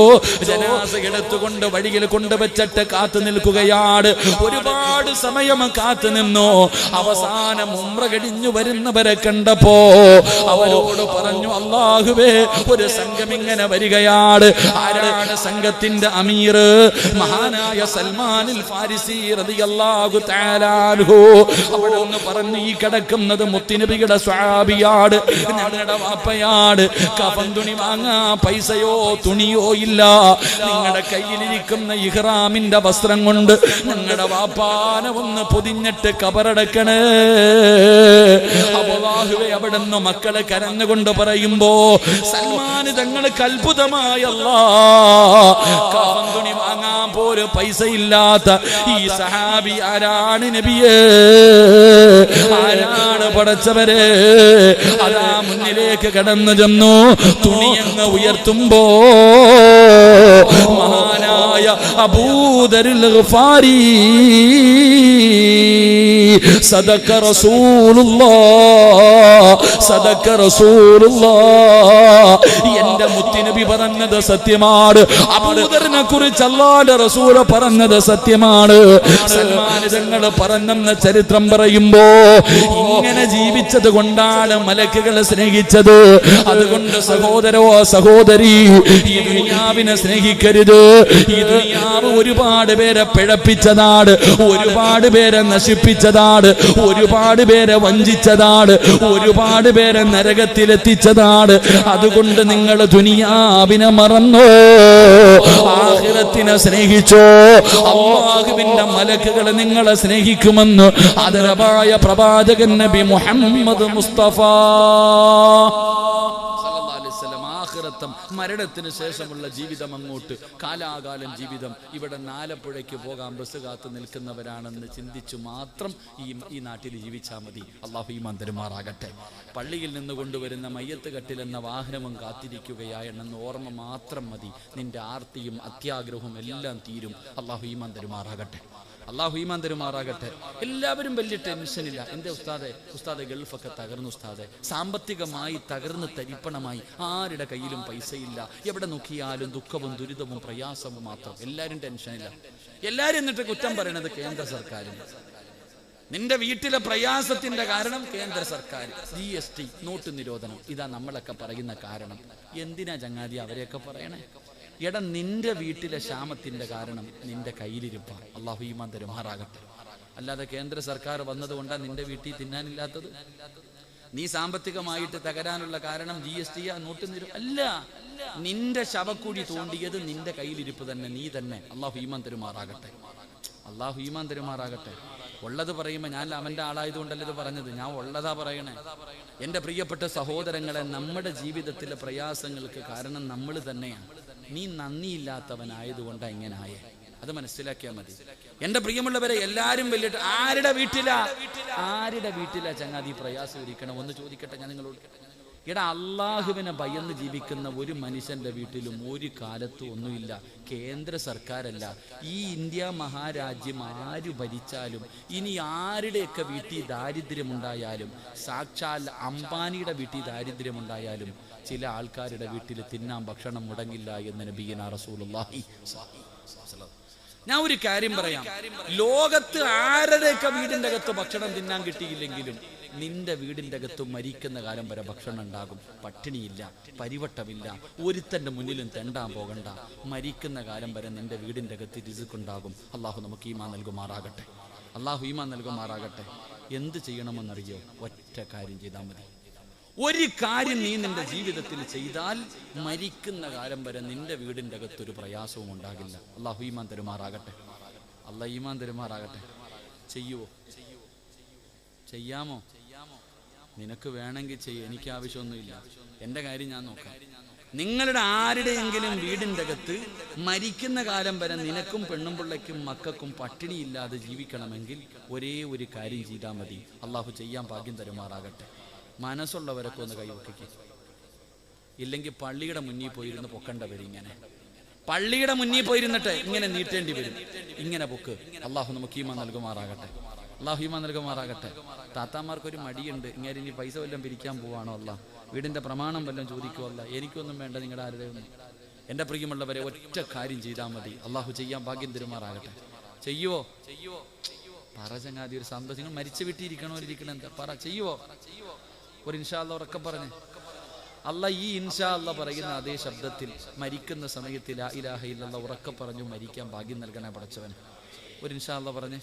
ജനാസ എടുത്തുകൊണ്ട് വഴിയിൽ കൊണ്ടുവച്ചിട്ട് കാത്തു നിൽക്കുകയാണ്. ഒരുപാട് സമയം കാത്തു നിന്നു. അവസാനം ഉംറ കഴിഞ്ഞു വരുന്നവരെ കണ്ടപ്പോ അവരോട് പറഞ്ഞു, അല്ലാഹുവേ, ഒരു സംഘം ഇങ്ങനെ വരികയാണ്. ആരാണ് സംഘത്തിന്റെ അമീർ? മഹാനായ സൽമാനുൽ ഫാരിസി റളിയല്ലാഹു തആല അൻഹു. അവിടെ ഒന്ന് പറഞ്ഞു, ഈ കിടക്കുന്നത് മുത്തുനബിയുടെ സ്വഹാബിയാണ്, ഞങ്ങളുടെ വാപ്പയാണ്. കഫൻ തുണി വാങ്ങാ പൈസയോ തുണിയോ ഇല്ല. നിങ്ങളുടെ കയ്യിലിരിക്കുന്ന ഇഹ്റാമിന്റെ വസ്ത്രം കൊണ്ട് ഞങ്ങളുടെ വാപ്പാനെ ഒന്ന് പൊതിഞ്ഞിട്ട് കബറടക്കണേ. അല്ലാഹുവേ, അവിടെ നിന്ന് മക്കളെ കരഞ്ഞുകൊണ്ട് പറയുമ്പോ സൽമാന് തങ്ങൾക്ക് അത്ഭുതമായ കഫൻ തുണി വാങ്ങാൻ പോലും പൈസ ഇല്ലാത്ത ഈ സഹാബി ആരാണ് നബിയേ? ആരാണ് പടച്ചവരെ? അതാ മുന്നിലേക്ക് കടന്നു ചെന്നു. തുണിയങ്ങ് ഉയർത്തുമ്പോ മഹാനായ അബൂദറുൽ ഗഫാരി, സദഖ റസൂലുള്ളാഹ്, സദഖ റസൂലുള്ളാഹ്. എന്റെ മുത്തുനബി പറഞ്ഞത് സത്യമാണ്. അബൂദറിനെ കുറിച്ച് അല്ലാഹുവിന്റെ റസൂൽ പറഞ്ഞത് സത്യമാണ്. സൽമാൻ തങ്ങൾ പറഞ്ഞെന്ന ചരിത്രം പറയുമ്പോ ഇങ്ങനെ ജീവിച്ചത് കൊണ്ടാണ് മലക്കുകളെ സ്നേഹിച്ചത്. അതുകൊണ്ട് സഹോദരോ സഹോദരി, ഈ ദുനിയാവിനെ സ്നേഹിക്കരുത്. ഈ ദുനിയാവ് ഒരുപാട് പേരെ പിഴപ്പിച്ചതാണ്, ഒരുപാട് പേരെ നശിപ്പിച്ചതാണ്, ഒരുപാട് പേരെ വഞ്ചിച്ചതാണ്, ഒരുപാട് പേരെ നരകത്തിലെത്തിച്ചതാണ്. അതുകൊണ്ട് നിങ്ങൾ ദുനിയാവിനെ മറന്നോ, ആഖിറത്തിനെ സ്നേഹിച്ചോ. അല്ലാഹുവിന്റെ മലക്കുകളെ നിങ്ങളെ സ്നേഹിക്കുമെന്ന് ആദരവായ പ്രവാചകൻ നബി മുഹമ്മദ് മുസ്തഫ ആഖിറത്തും മരണത്തിന് ശേഷമുള്ള ജീവിതം, അങ്ങോട്ട് കാലാകാലം ജീവിതം. ഇവിടെ ആലപ്പുഴയ്ക്ക് പോകാൻ ബസ് കാത്ത് നിൽക്കുന്നവരാണെന്ന് ചിന്തിച്ചു മാത്രം ഈ നാട്ടിൽ ജീവിച്ചാൽ മതി. അല്ലാഹു ഈമാൻ തരുമാറാകട്ടെ. പള്ളിയിൽ നിന്ന് കൊണ്ടുവരുന്ന മയ്യത്ത് കട്ടിലെന്ന വാഹനവും കാത്തിരിക്കുകയാണെന്ന് ഓർമ്മ മാത്രം മതി. നിന്റെ ആർത്തിയും അത്യാഗ്രഹവും എല്ലാം തീരും. അല്ലാഹു ഈമാൻ തരുമാറാകട്ടെ. അല്ലാഹു ഈമാൻ തരുമാറാകട്ടെ. എല്ലാവരും വലിയ ടെൻഷനില്ല. എന്റെ ഉസ്താദെ ഗൾഫൊക്കെ തകർന്നു ഉസ്താദെ, സാമ്പത്തികമായി തകർന്ന് തരിപ്പണമായി, ആരുടെ കയ്യിലും പൈസയില്ല, എവിടെ നോക്കിയാലും ദുഃഖവും ദുരിതവും പ്രയാസവും മാത്രം. എല്ലാവരും ടെൻഷനില്ല. എല്ലാവരും എന്നിട്ട് കുറ്റം പറയണത് കേന്ദ്ര സർക്കാരിന്. നിന്റെ വീട്ടിലെ പ്രയാസത്തിന്റെ കാരണം കേന്ദ്ര സർക്കാർ, GST, നോട്ട് നിരോധനം, ഇതാ നമ്മളൊക്കെ പറയുന്ന കാരണം. എന്തിനാ ചങ്ങാതി അവരെയൊക്കെ പറയണേ? എടാ, നിന്റെ വീട്ടിലെ ക്ഷാമത്തിന്റെ കാരണം നിന്റെ കയ്യിലിരിപ്പ. അല്ലാഹു ഈമാൻ തരുമാറാകട്ടെ. അല്ലാതെ കേന്ദ്ര സർക്കാർ വന്നതുകൊണ്ടാണ് നിന്റെ വീട്ടിൽ തിന്നാനില്ലാത്തത്. നീ സാമ്പത്തികമായിട്ട് തകരാനുള്ള കാരണം GST, നോട്ട് നിരോധനം അല്ല. നിന്റെ ശവക്കുഴി തോണ്ടിയത് നിന്റെ കയ്യിലിരിപ്പ് തന്നെ, നീ തന്നെ. അല്ലാഹു ഈമാൻ തരുമാറാകട്ടെ. അല്ലാഹു ഈമാൻ തരുമാറാകട്ടെ. ഉള്ളത് പറയുമ്പോൾ ഞാൻ അവന്റെ ആളായതുകൊണ്ടല്ല ഇത് പറഞ്ഞത്, ഞാൻ ഉള്ളതാ പറയണേ. എൻ്റെ പ്രിയപ്പെട്ട സഹോദരങ്ങളെ, നമ്മുടെ ജീവിതത്തിലെ പ്രയാസങ്ങൾക്ക് കാരണം നമ്മൾ തന്നെയാണ്. നീ നന്ദിയില്ലാത്തവനായതുകൊണ്ട് എങ്ങനായേ? അത് മനസ്സിലാക്കിയാൽ മതി. എന്റെ പ്രിയമുള്ളവരെ, എല്ലാരും വലിയിട്ട് ആരുടെ വീട്ടിലാ ചങ്ങാതി പ്രയാസം ഇരിക്കണം? ഒന്ന് ചോദിക്കട്ടെ ഞാൻ നിങ്ങളോട്. എടാ, അള്ളാഹുവിനെ ഭയന്ന് ജീവിക്കുന്ന ഒരു മനുഷ്യന്റെ വീട്ടിലും ഒരു കാലത്തും ഒന്നുമില്ല. കേന്ദ്ര സർക്കാരല്ല, ഈ ഇന്ത്യ മഹാരാജ്യം ആര് ഭരിച്ചാലും, ഇനി ആരുടെയൊക്കെ വീട്ടിൽ ദാരിദ്ര്യമുണ്ടായാലും, സാക്ഷാൽ അംബാനിയുടെ വീട്ടിൽ ദാരിദ്ര്യമുണ്ടായാലും, ചില ആൾക്കാരുടെ വീട്ടിൽ തിന്നാൻ ഭക്ഷണം മുടങ്ങില്ല എന്ന് നബിയുനാ റസൂലുള്ളാഹി. ഞാൻ ഒരു കാര്യം പറയാം, ലോകത്ത് ആരുടെയൊക്കെ വീടിന്റെ അകത്ത് ഭക്ഷണം തിന്നാൻ കിട്ടിയില്ലെങ്കിലും നിന്റെ വീടിന്റെ അകത്ത് മരിക്കുന്ന കാലം വരെ ഭക്ഷണം ഉണ്ടാകും. പട്ടിണിയില്ല, പരിവട്ടമില്ല, ഒരുത്തന്റെ മുന്നിലും തെണ്ടാൻ പോകണ്ട. മരിക്കുന്ന കാലം വരെ നിന്റെ വീടിന്റെ അകത്ത് റിസ്ക്കുണ്ടാകും. അള്ളാഹു നമുക്ക് ഈമാൻ നൽകുമാറാകട്ടെ. എന്ത് ചെയ്യണമെന്നറിയോ? ഒറ്റ കാര്യം ചെയ്താൽ മതി. ഒരു കാര്യം നീ നിന്റെ ജീവിതത്തിൽ ചെയ്താൽ മരിക്കുന്ന കാലം വരെ നിന്റെ വീടിന്റെ അകത്തൊരു പ്രയാസവും ഉണ്ടാകില്ല. അള്ളാഹു ഈമാൻ തരുമാറാകട്ടെ. ചെയ്യുവോ? ചെയ്യാമോ? നിനക്ക് വേണമെങ്കിൽ ചെയ്യ, എനിക്ക് ആവശ്യമൊന്നുമില്ല. എൻ്റെ കാര്യം ഞാൻ നോക്കാം. നിങ്ങളുടെ ആരുടെയെങ്കിലും വീടിൻ്റെ അകത്ത് മരിക്കുന്ന കാലം വരെ നിനക്കും പെണ്ണും പിള്ളയ്ക്കും മക്കൾക്കും പട്ടിണിയില്ലാതെ ജീവിക്കണമെങ്കിൽ ഒരേ ഒരു കാര്യം ചെയ്താൽ മതി. അള്ളാഹു ചെയ്യാൻ ഭാഗ്യം തരുമാറാകട്ടെ. മനസ്സുള്ളവരൊക്കെ ഒന്ന് കൈവയ്ക്കുക. ഇല്ലെങ്കിൽ പള്ളിയുടെ മുന്നിൽ പോയിരുന്ന് പൊക്കണ്ട വരും. ഇങ്ങനെ പള്ളിയുടെ മുന്നിൽ പോയിരുന്നിട്ട് ഇങ്ങനെ നീട്ടേണ്ടി വരും. ഇങ്ങനെ പൊക്ക്. അള്ളാഹു നമുക്ക് ഈമാൻ നൽകുമാറാകട്ടെ. താത്താമാർക്കൊരു മടിയുണ്ട്, ഇങ്ങനെ ഇനി പൈസ വല്ലതും പിരിക്കാൻ പോവാണോ? അല്ല, വീടിന്റെ പ്രമാണം വല്ലതും ചോദിക്കുമല്ല. എനിക്കൊന്നും വേണ്ട നിങ്ങളുടെ ആരുടെയും. എൻ്റെ പ്രിയമുള്ളവരെ, ഒറ്റ കാര്യം ചെയ്താൽ മതി. അള്ളാഹു ചെയ്യാൻ ഭാഗ്യം തരുമാറാകട്ടെ. ചെയ്യുവോ? പറ ചങ്ങാതി, ഒരു സന്തോഷം. നിങ്ങൾ മരിച്ച വീട്ടിൽ ഇരിക്കണം എന്താ പറ? ചെയ്യുവോ? ഒരു ഇൻഷാ അല്ലാഹ് ഉറക്കെ പറഞ്ഞേ. ഈ ഇൻഷാ അല്ലാഹ് പറയുന്ന അതേ ശബ്ദത്തിൽ മരിക്കുന്ന സമയത്ത് ലാ ഇലാഹ ഇല്ലല്ലാഹ് ഉറക്കെ പറഞ്ഞു മരിക്കാൻ ഭാഗ്യം നൽകണേ പടച്ചവൻ. ഒരു ഇൻഷാ അല്ലാഹ് പറഞ്ഞേ.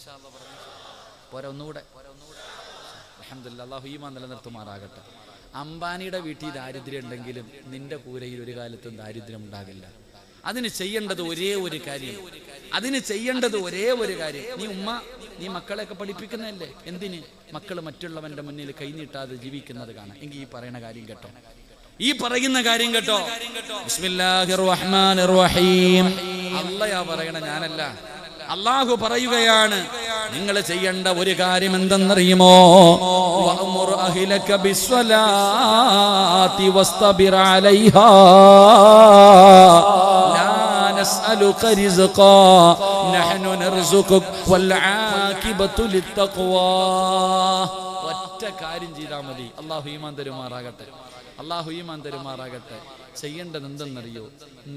പോരാ, ഒന്നുകൂടെ. അൽഹംദുലില്ലാഹ്. അല്ലാഹു ഈമാൻ നിലനിർത്തുമാറാകട്ടെ. അംബാനിയുടെ വീട്ടിൽ ദാരിദ്ര്യം ഉണ്ടെങ്കിലും നിന്റെ കൂരയിൽ ഒരു കാലത്തും ദാരിദ്ര്യം ഉണ്ടാകില്ല. അതിന് ചെയ്യേണ്ടത് ഒരേ ഒരു കാര്യം. നീ മക്കളെയൊക്കെ പഠിപ്പിക്കുന്നതല്ലേ? എന്തിന്? മക്കൾ മറ്റുള്ളവന്റെ മുന്നിൽ കൈനീട്ടാതെ ജീവിക്കുന്നത് കാണാം. എങ്കിൽ ഈ പറയുന്ന കാര്യം കേട്ടോ. ബിസ്മില്ലാഹിർ റഹ്മാനിർ റഹീം. അല്ലാഹ് പറയണ, ഞാനല്ല. അല്ലാഹു പറയുകയാണ്, നിങ്ങൾ ചെയ്യേണ്ട ഒരു കാര്യം എന്തെന്നറിയുമോ? വഅ്മുർ അഹ്ലക ബിസ്സലാത്തി വസ്തബിർ അലൈഹാ ലാ നസ്അലുക റിസ്ഖാ നഹ്നു നർസുകുക വൽ ആഖിബതു ലിത്തഖ്വാ. ഒറ്റ കാര്യം ചെയ്താൽ മതി. അല്ലാഹു ഈമാൻ തരുമാറാകട്ടെ. ചെയ്യേണ്ടത് എന്തെന്നറിയോ?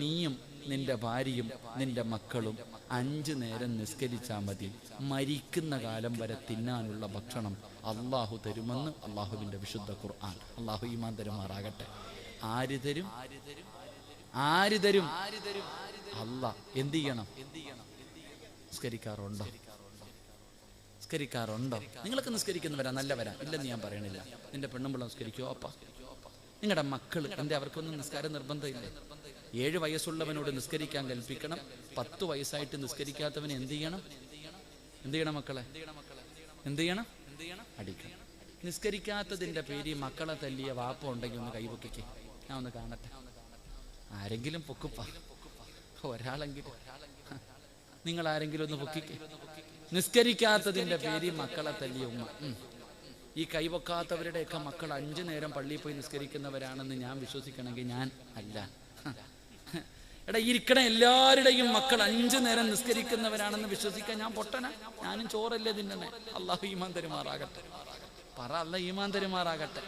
നീയും നിന്റെ ഭാര്യയും നിന്റെ മക്കളും 5 നേരം നിസ്കരിച്ചാൽ മതി. മരിക്കുന്ന കാലം വരെ തിന്നാനുള്ള ഭക്ഷണം അള്ളാഹു തരുമെന്ന് അള്ളാഹുവിന്റെ വിശുദ്ധ ഖുർആൻ. അള്ളാഹു ഈമാൻ തരുമാറാകട്ടെ. ആര് തരും? അല്ലാഹ്. എന്ത് ചെയ്യണം? നിസ്കരിക്കാറുണ്ടോ? നിങ്ങളൊക്കെ നിസ്കരിക്കുന്നവരാ, നല്ലവരാ, ഇല്ലെന്ന് ഞാൻ പറയണില്ല. നിന്റെ പെണ്ണുമ്പിള്ള നിസ്കരിക്കോ? അപ്പ നിങ്ങളുടെ മക്കൾ എന്തേ? അവർക്കൊന്നും നിസ്കാരം നിർബന്ധമില്ലേ? 7 വയസ്സുള്ളവനോട് നിസ്കരിക്കാൻ കൽപ്പിക്കണം. 10 വയസ്സായിട്ട് നിസ്കരിക്കാത്തവന് എന്ത് ചെയ്യണം മക്കളെ? എന്ത് ചെയ്യണം? അടിക്കണം. നിസ്കരിക്കാത്തതിന്റെ പേര് മക്കളെ തല്ലിയ വാപ്പ ഉണ്ടെങ്കിൽ ഒന്ന് കൈവക്കിക്ക്, ഞാൻ ഒന്ന് കാണട്ടെ. ആരെങ്കിലും പൊക്കുപ്പ, ഒരാളെങ്കിലും. നിങ്ങൾ ആരെങ്കിലും ഒന്ന് പൊക്കിക്ക്. നിസ്കരിക്കാത്തതിന്റെ പേര് മക്കളെ തല്ലിയ ഉമ്മ. ഈ കൈവക്കാത്തവരുടെയൊക്കെ മക്കൾ 5 നേരം പള്ളിയിൽ പോയി നിസ്കരിക്കുന്നവരാണെന്ന് ഞാൻ വിശ്വസിക്കണമെങ്കിൽ ഞാൻ അല്ല. എടാ, ഇരിക്കണ എല്ലാവരുടെയും മക്കൾ 5 നേരം നിസ്കരിക്കുന്നവരാണെന്ന് വിശ്വസിക്കാൻ ഞാൻ പൊട്ടനാ? ഞാനും ചോറല്ലേ തിന്നണേ? അല്ലാഹു ഈമാൻ തരുമാറാകട്ടെ. പറ, അല്ലാഹു ഈമാൻ തരുമാറാകട്ടെ.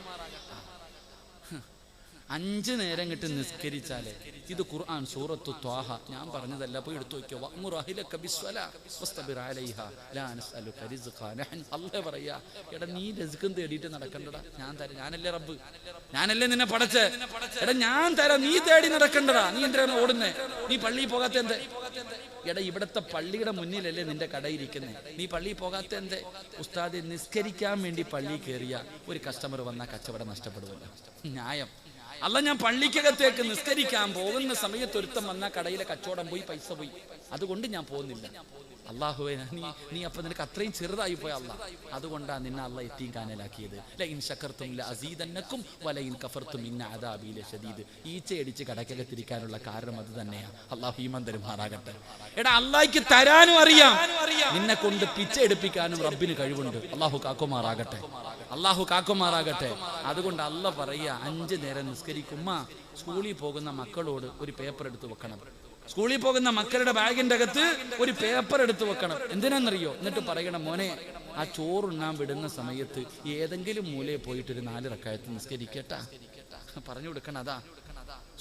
5 നേരം കിട്ടി നിസ്കരിച്ചാലേ. ഇത് ഖുർആൻ സൂറത്തു ത്വാഹ, ഞാൻ പറഞ്ഞതല്ല, പോയി എടുത്തു വയ്ക്കോ. വഅ്മുർ അഹ്ലക ബിസ്സലാ വസ്തബിർ അലൈഹാ ലാ നസ്അലുക റിസ്ഖാ നഹ്നു. അല്ലാഹു പറയാ, എടാ നീ റിസ്ഖും തേടിയിട്ട് നടക്കണ്ടടാ, ഞാൻ തരാം. ഞാനല്ലേ റബ്ബ്, ഞാനല്ലേ നിന്നെ പടച്ചേ. എടാ ഞാൻ തരാം, നീ തേടി നടക്കണ്ടടാ. നീ എന്തിനാണ് ഓടുന്നേ? നീ പള്ളിയിൽ പോകാത്ത എന്തേ? എടാ, ഇവിടത്തെ പള്ളിയുടെ മുന്നിലല്ലേ നിന്റെ കടയിരിക്കുന്നേ? നീ പള്ളിയിൽ പോകാത്ത എന്തേ? ഉസ്താദ്, നിസ്കരിക്കാൻ വേണ്ടി പള്ളിയിൽ കയറിയ ഒരു കസ്റ്റമർ വന്നാൽ കച്ചവടം നഷ്ടപ്പെടുമല്ലോ. ന്യായം. അല്ല, ഞാൻ പള്ളിക്കകത്തേക്ക് നിസ്കരിക്കാൻ പോകുന്ന സമയത്ത് ഒരുത്തം വന്നാൽ കടയിലെ കച്ചവടം പോയി, പൈസ പോയി, അതുകൊണ്ട് ഞാൻ പോകുന്നില്ല. അള്ളാഹുവേ നീ അപ്പൊ നിനക്ക് അത്രയും ചെറുതായി പോയ അള്ളാഹ്, അതുകൊണ്ടാണ് നിന്നെ അള്ളാഹ് യതീംഖാനയിലാക്കിയത്. ലഇൻ ശകർതും ലഅസീദന്നകും വലഇൻ കഫർതും ഇന്ന അദാബി ലശദീദ്. ഈച്ചയടിച്ച് കടക്കകത്തിരിക്കാനുള്ള കാരണം അത് തന്നെയാണ്. അള്ളാഹു ഈമാൻ തരുമാറാകട്ടെ. എടാ, അള്ളാഹ്ക്ക് തരാനും അറിയാം, നിന്നെ കൊണ്ട് പിച്ച എടുപ്പിക്കാനും റബ്ബിന് കഴിവുണ്ട്. അള്ളാഹു കാക്കുമാറാകട്ടെ, അള്ളാഹു കാക്കുമാറാകട്ടെ. അതുകൊണ്ട് അള്ളാഹ് പറയുക, 5 നേരം നിസ്കരിക്കുമ്മ സ്കൂളിൽ പോകുന്ന മക്കളോട് ഒരു പേപ്പർ എടുത്ത് വെക്കണം. സ്കൂളിൽ പോകുന്ന മക്കളുടെ ബാഗിന്റെ അകത്ത് ഒരു പേപ്പർ എടുത്ത് വെക്കണം. എന്തിനാണെന്നറിയോ? എന്നിട്ട് പറയണം, മോനെ ആ ചോറുണ്ണാൻ വിടുന്ന സമയത്ത് ഏതെങ്കിലും മൂലയിൽ പോയിട്ട് ഒരു 4 റക്അത്ത് നിസ്കരിക്കട്ടാ. പറഞ്ഞു കൊടുക്കണം. അതാ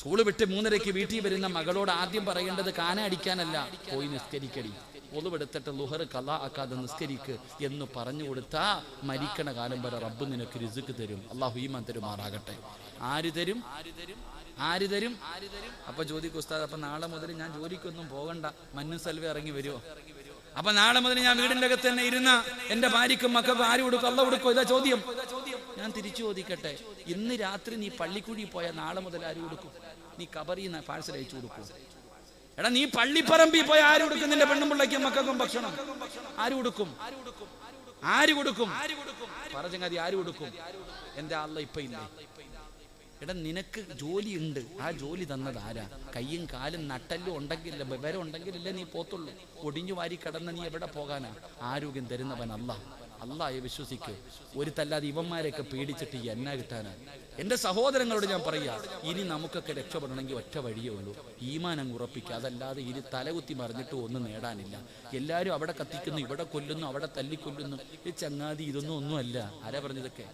സ്കൂള് വിട്ട് 3:30 വീട്ടിൽ വരുന്ന മകളോട് ആദ്യം പറയേണ്ടത് കാന അടിക്കാനല്ല, പോയി നിസ്കരിക്കടി, ഒളിവെടുത്തിട്ട് ളുഹർ ഖളാ ആക്കാതെ നിസ്കരിക്ക് എന്ന് പറഞ്ഞു കൊടുത്താ മരിക്കണ കാലം വരെ റബ്ബ് നിനക്ക് റിസ്ക് തരും. അള്ളാഹു ഈമാൻ തരുമാറാകട്ടെ. ആര് തരും? ആര് തരും? അപ്പൊ ചോദിക്കും, ഉസ്താദ് അപ്പൊ നാളെ മുതൽ ഞാൻ ജോലിക്കൊന്നും പോകണ്ട, മഞ്ഞു സൽവ ഇറങ്ങി വരുമോ? അപ്പൊ നാളെ മുതൽ ഞാൻ വീടിന്റെ അകത്ത് തന്നെ ഇരുന്ന എന്റെ ഭാര്യക്കും മക്കൾക്കും ആര് കൊടുക്കും? അള്ള കൊടുക്കും? ഇതാ ചോദ്യം. ഞാൻ തിരിച്ചു ചോദിക്കട്ടെ, ഇന്ന് രാത്രി നീ പള്ളിക്കുഴി പോയാൽ നാളെ മുതൽ ആര് കൊടുക്കും? നീ കബറിൽ പാഴ്സൽ അയച്ചു കൊടുക്കും? എടാ, നീ പള്ളിപ്പറമ്പിൽ പോയ ആര് കൊടുക്കും? നിന്റെ പെണ്ണും പിള്ളയ്ക്കും മക്കൾക്കും ഭക്ഷണം ആര് കൊടുക്കും? ആര് കൊടുക്കും? പറഞ്ഞങ്ങാതി ആര് കൊടുക്കും? എന്റെ അള്ള ഇപ്പൊ ഇല്ല. എടാ, നിനക്ക് ജോലി ഉണ്ട്, ആ ജോലി തന്നത് ആരാ? കയ്യും കാലും നട്ടല്ലും ഉണ്ടെങ്കില്ല, വിവരം ഉണ്ടെങ്കിലല്ലേ നീ പോത്തുള്ളൂ. ഒടിഞ്ഞു വാരി കിടന്ന് നീ എവിടെ പോകാനാ? ആരോഗ്യം തരുന്നവൻ അല്ലാഹ്. അള്ളാഹെ വിശ്വസിക്ക്. ഒരു തല്ലാതെ ഇവന്മാരെയൊക്കെ പേടിച്ചിട്ട് എന്നാ കിട്ടാനാ? എന്റെ സഹോദരങ്ങളോട് ഞാൻ പറയാ, ഇനി നമുക്കൊക്കെ രക്ഷപ്പെടണമെങ്കിൽ ഒറ്റ വഴിയേ ഉള്ളൂ, ഈമാൻ അങ്ങ് ഉറപ്പിക്കുക. അതല്ലാതെ ഇനി തലകുത്തി മറിഞ്ഞിട്ട് ഒന്നും നേടാനില്ല. എല്ലാവരും അവിടെ കത്തിക്കുന്നു, ഇവിടെ കൊല്ലുന്നു, അവിടെ തല്ലിക്കൊല്ലുന്നു. ഈ ചങ്ങാതി ഇതൊന്നും ഒന്നുമല്ല. ആരാ പറഞ്ഞതൊക്കെ?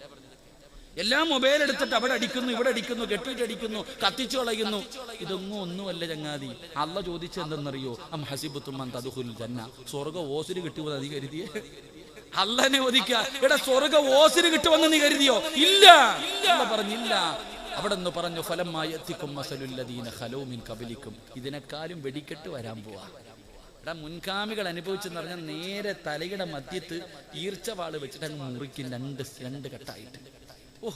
എല്ലാം മൊബൈൽ എടുത്തിട്ട് അവിടെ അടിക്കുന്നു, ഇവിടെ അടിക്കുന്നു, കെട്ടിയിട്ട് അടിക്കുന്നു, കത്തിച്ചു കളയുന്നു. ഇതൊന്നും ഒന്നുമല്ല ചങ്ങാതി. അള്ള ചോദിച്ചത് എന്തെന്നറിയോ? അം ഹസിബത്തും അൻ തദ്ഖുലുൽ ജന്ന. സ്വർഗ്ഗ ഓസിന് കിട്ടുമെന്ന് നീ കരുതിയേ? അള്ളനെ ഒതിക്കുക. എടാ, സ്വർഗ്ഗ ഓസിന് കിട്ടുമെന്ന് നീ കരുതിയോ? ഇല്ല. അള്ള പറഞ്ഞില്ല. അവിടെ നിന്ന് പറഞ്ഞു, ഫലമ്മാ യഅതികും മസലുൽ ലദീന ഖലൂ മിൻ ഖബലിക്കും. ഇതിനെക്കാളും വെടിക്കെട്ട് വരാൻ പോവാ. എടാ, മുൻകാമികൾ അനുഭവിച്ചെന്ന് പറഞ്ഞാൽ നേരെ തലയുടെ മധ്യത്ത് ഈർച്ചവാള് വെച്ചിട്ട് അങ്ങ് മുറിക്കും, രണ്ട് കെട്ടായിട്ട്.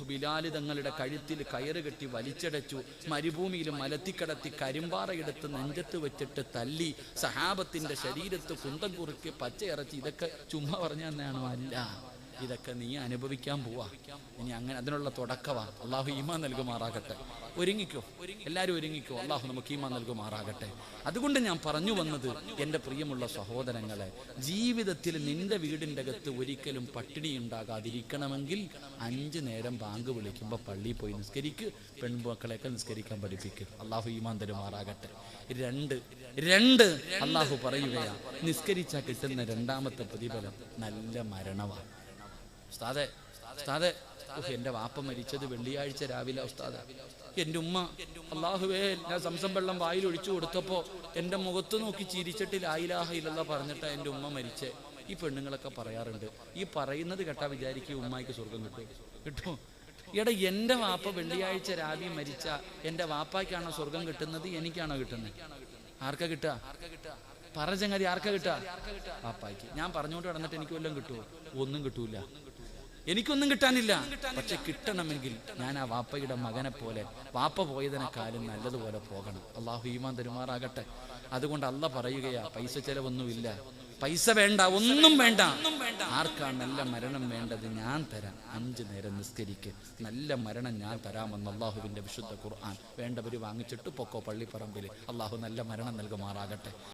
ബിലാല് തങ്ങളുടെ കഴുത്തിൽ കയറ് കെട്ടി വലിച്ചടച്ചു, മരുഭൂമിയിൽ മലത്തിക്കടത്തി കരിമ്പാറയെടുത്ത് നെഞ്ചത്ത് വെച്ചിട്ട് തല്ലി, സഹാബത്തിന്റെ ശരീരത്ത് കുന്തം കുറുക്കി പച്ചയിറച്ചി. ഇതൊക്കെ ചുമ്മാ പറഞ്ഞു തന്നെയാണോ? അല്ല, ഇതൊക്കെ നീ അനുഭവിക്കാൻ പോവാ. ഇനി അങ്ങനെ അതിനുള്ള തുടക്കവാ. അള്ളാഹു ഈമാൻ നൽകുമാറാകട്ടെ. ഒരുങ്ങിക്കോ, എല്ലാവരും ഒരുങ്ങിക്കോ. അള്ളാഹു നമുക്ക് ഈമാൻ നൽകുമാറാകട്ടെ. അതുകൊണ്ട് ഞാൻ പറഞ്ഞു വന്നത്, എൻ്റെ പ്രിയമുള്ള സഹോദരങ്ങളെ, ജീവിതത്തിൽ നിന്റെ വീടിൻ്റെ അകത്ത് ഒരിക്കലും പട്ടിണി ഉണ്ടാകാതിരിക്കണമെങ്കിൽ 5 നേരം ബാങ്ക് വിളിക്കുമ്പോൾ പള്ളിയിൽ പോയി നിസ്കരിക്ക്. പെൺമക്കളെയൊക്കെ നിസ്കരിക്കാൻ പഠിപ്പിക്കുക. അള്ളാഹു ഈമാൻ തരുമാറാകട്ടെ. 2 അള്ളാഹു പറയുകയാ, നിസ്കരിച്ചാൽ കിട്ടുന്ന 2ാമത്തെ പ്രതിഫലം നല്ല മരണമാണ്. ഉസ്താദെ, എൻ്റെ വാപ്പ മരിച്ചത് വെള്ളിയാഴ്ച രാവിലെ. ഉസ്താദെ, എൻ്റെ ഉമ്മ, അള്ളാഹുവേ, ഞാൻ സംസം വെള്ളം വായിൽ ഒഴിച്ചു കൊടുത്തപ്പോ എൻ്റെ മുഖത്ത് നോക്കി ചിരിച്ചിട്ട് ലാ ഇലാഹ ഇല്ലല്ലാഹ് പറഞ്ഞിട്ടാ എൻ്റെ ഉമ്മ മരിച്ചേ. ഈ പെണ്ണുങ്ങളൊക്കെ പറയാറുണ്ട്, ഈ പറയുന്നത് കേട്ടാ വിചാരിക്കും ഉമ്മായിക്ക് സ്വർഗം കിട്ടും. എടാ, എൻ്റെ വാപ്പ വെള്ളിയാഴ്ച രാവിലെ മരിച്ച എൻ്റെ വാപ്പായ്ക്കാണോ സ്വർഗം കിട്ടുന്നത്? എനിക്കാണോ കിട്ടുന്നത്? ആർക്കാ കിട്ടുക? പറ ചങ്ങാതി, ആർക്കാ കിട്ടുക? വാപ്പായ്ക്ക്. ഞാൻ പറഞ്ഞോണ്ട് കിടന്നിട്ട് എനിക്ക് വല്ലതും കിട്ടുമോ? ഒന്നും കിട്ടൂല, എനിക്കൊന്നും കിട്ടാനില്ല. പക്ഷെ കിട്ടണമെങ്കിൽ ഞാൻ ആ വാപ്പയുടെ മകനെ പോലെ, വാപ്പ പോയതിനെക്കാളും നല്ലതുപോലെ പോകണം. അള്ളാഹു ഈമാൻ തരുമാറാകട്ടെ. അതുകൊണ്ട് അള്ള പറയുകയാ, പൈസ ചെലവൊന്നുമില്ല, പൈസ വേണ്ട, ഒന്നും വേണ്ട. ആർക്കാണ് നല്ല മരണം വേണ്ടത്? ഞാൻ തരാം. 5 നേരം നിസ്കരിക്ക്, നല്ല മരണം ഞാൻ തരാമെന്ന് അള്ളാഹുവിന്റെ വിശുദ്ധ ഖുർആൻ. വേണ്ടവർ വാങ്ങിച്ചിട്ട് പൊക്കോ പള്ളിപ്പറമ്പിൽ. അള്ളാഹു നല്ല മരണം നൽകുമാറാകട്ടെ.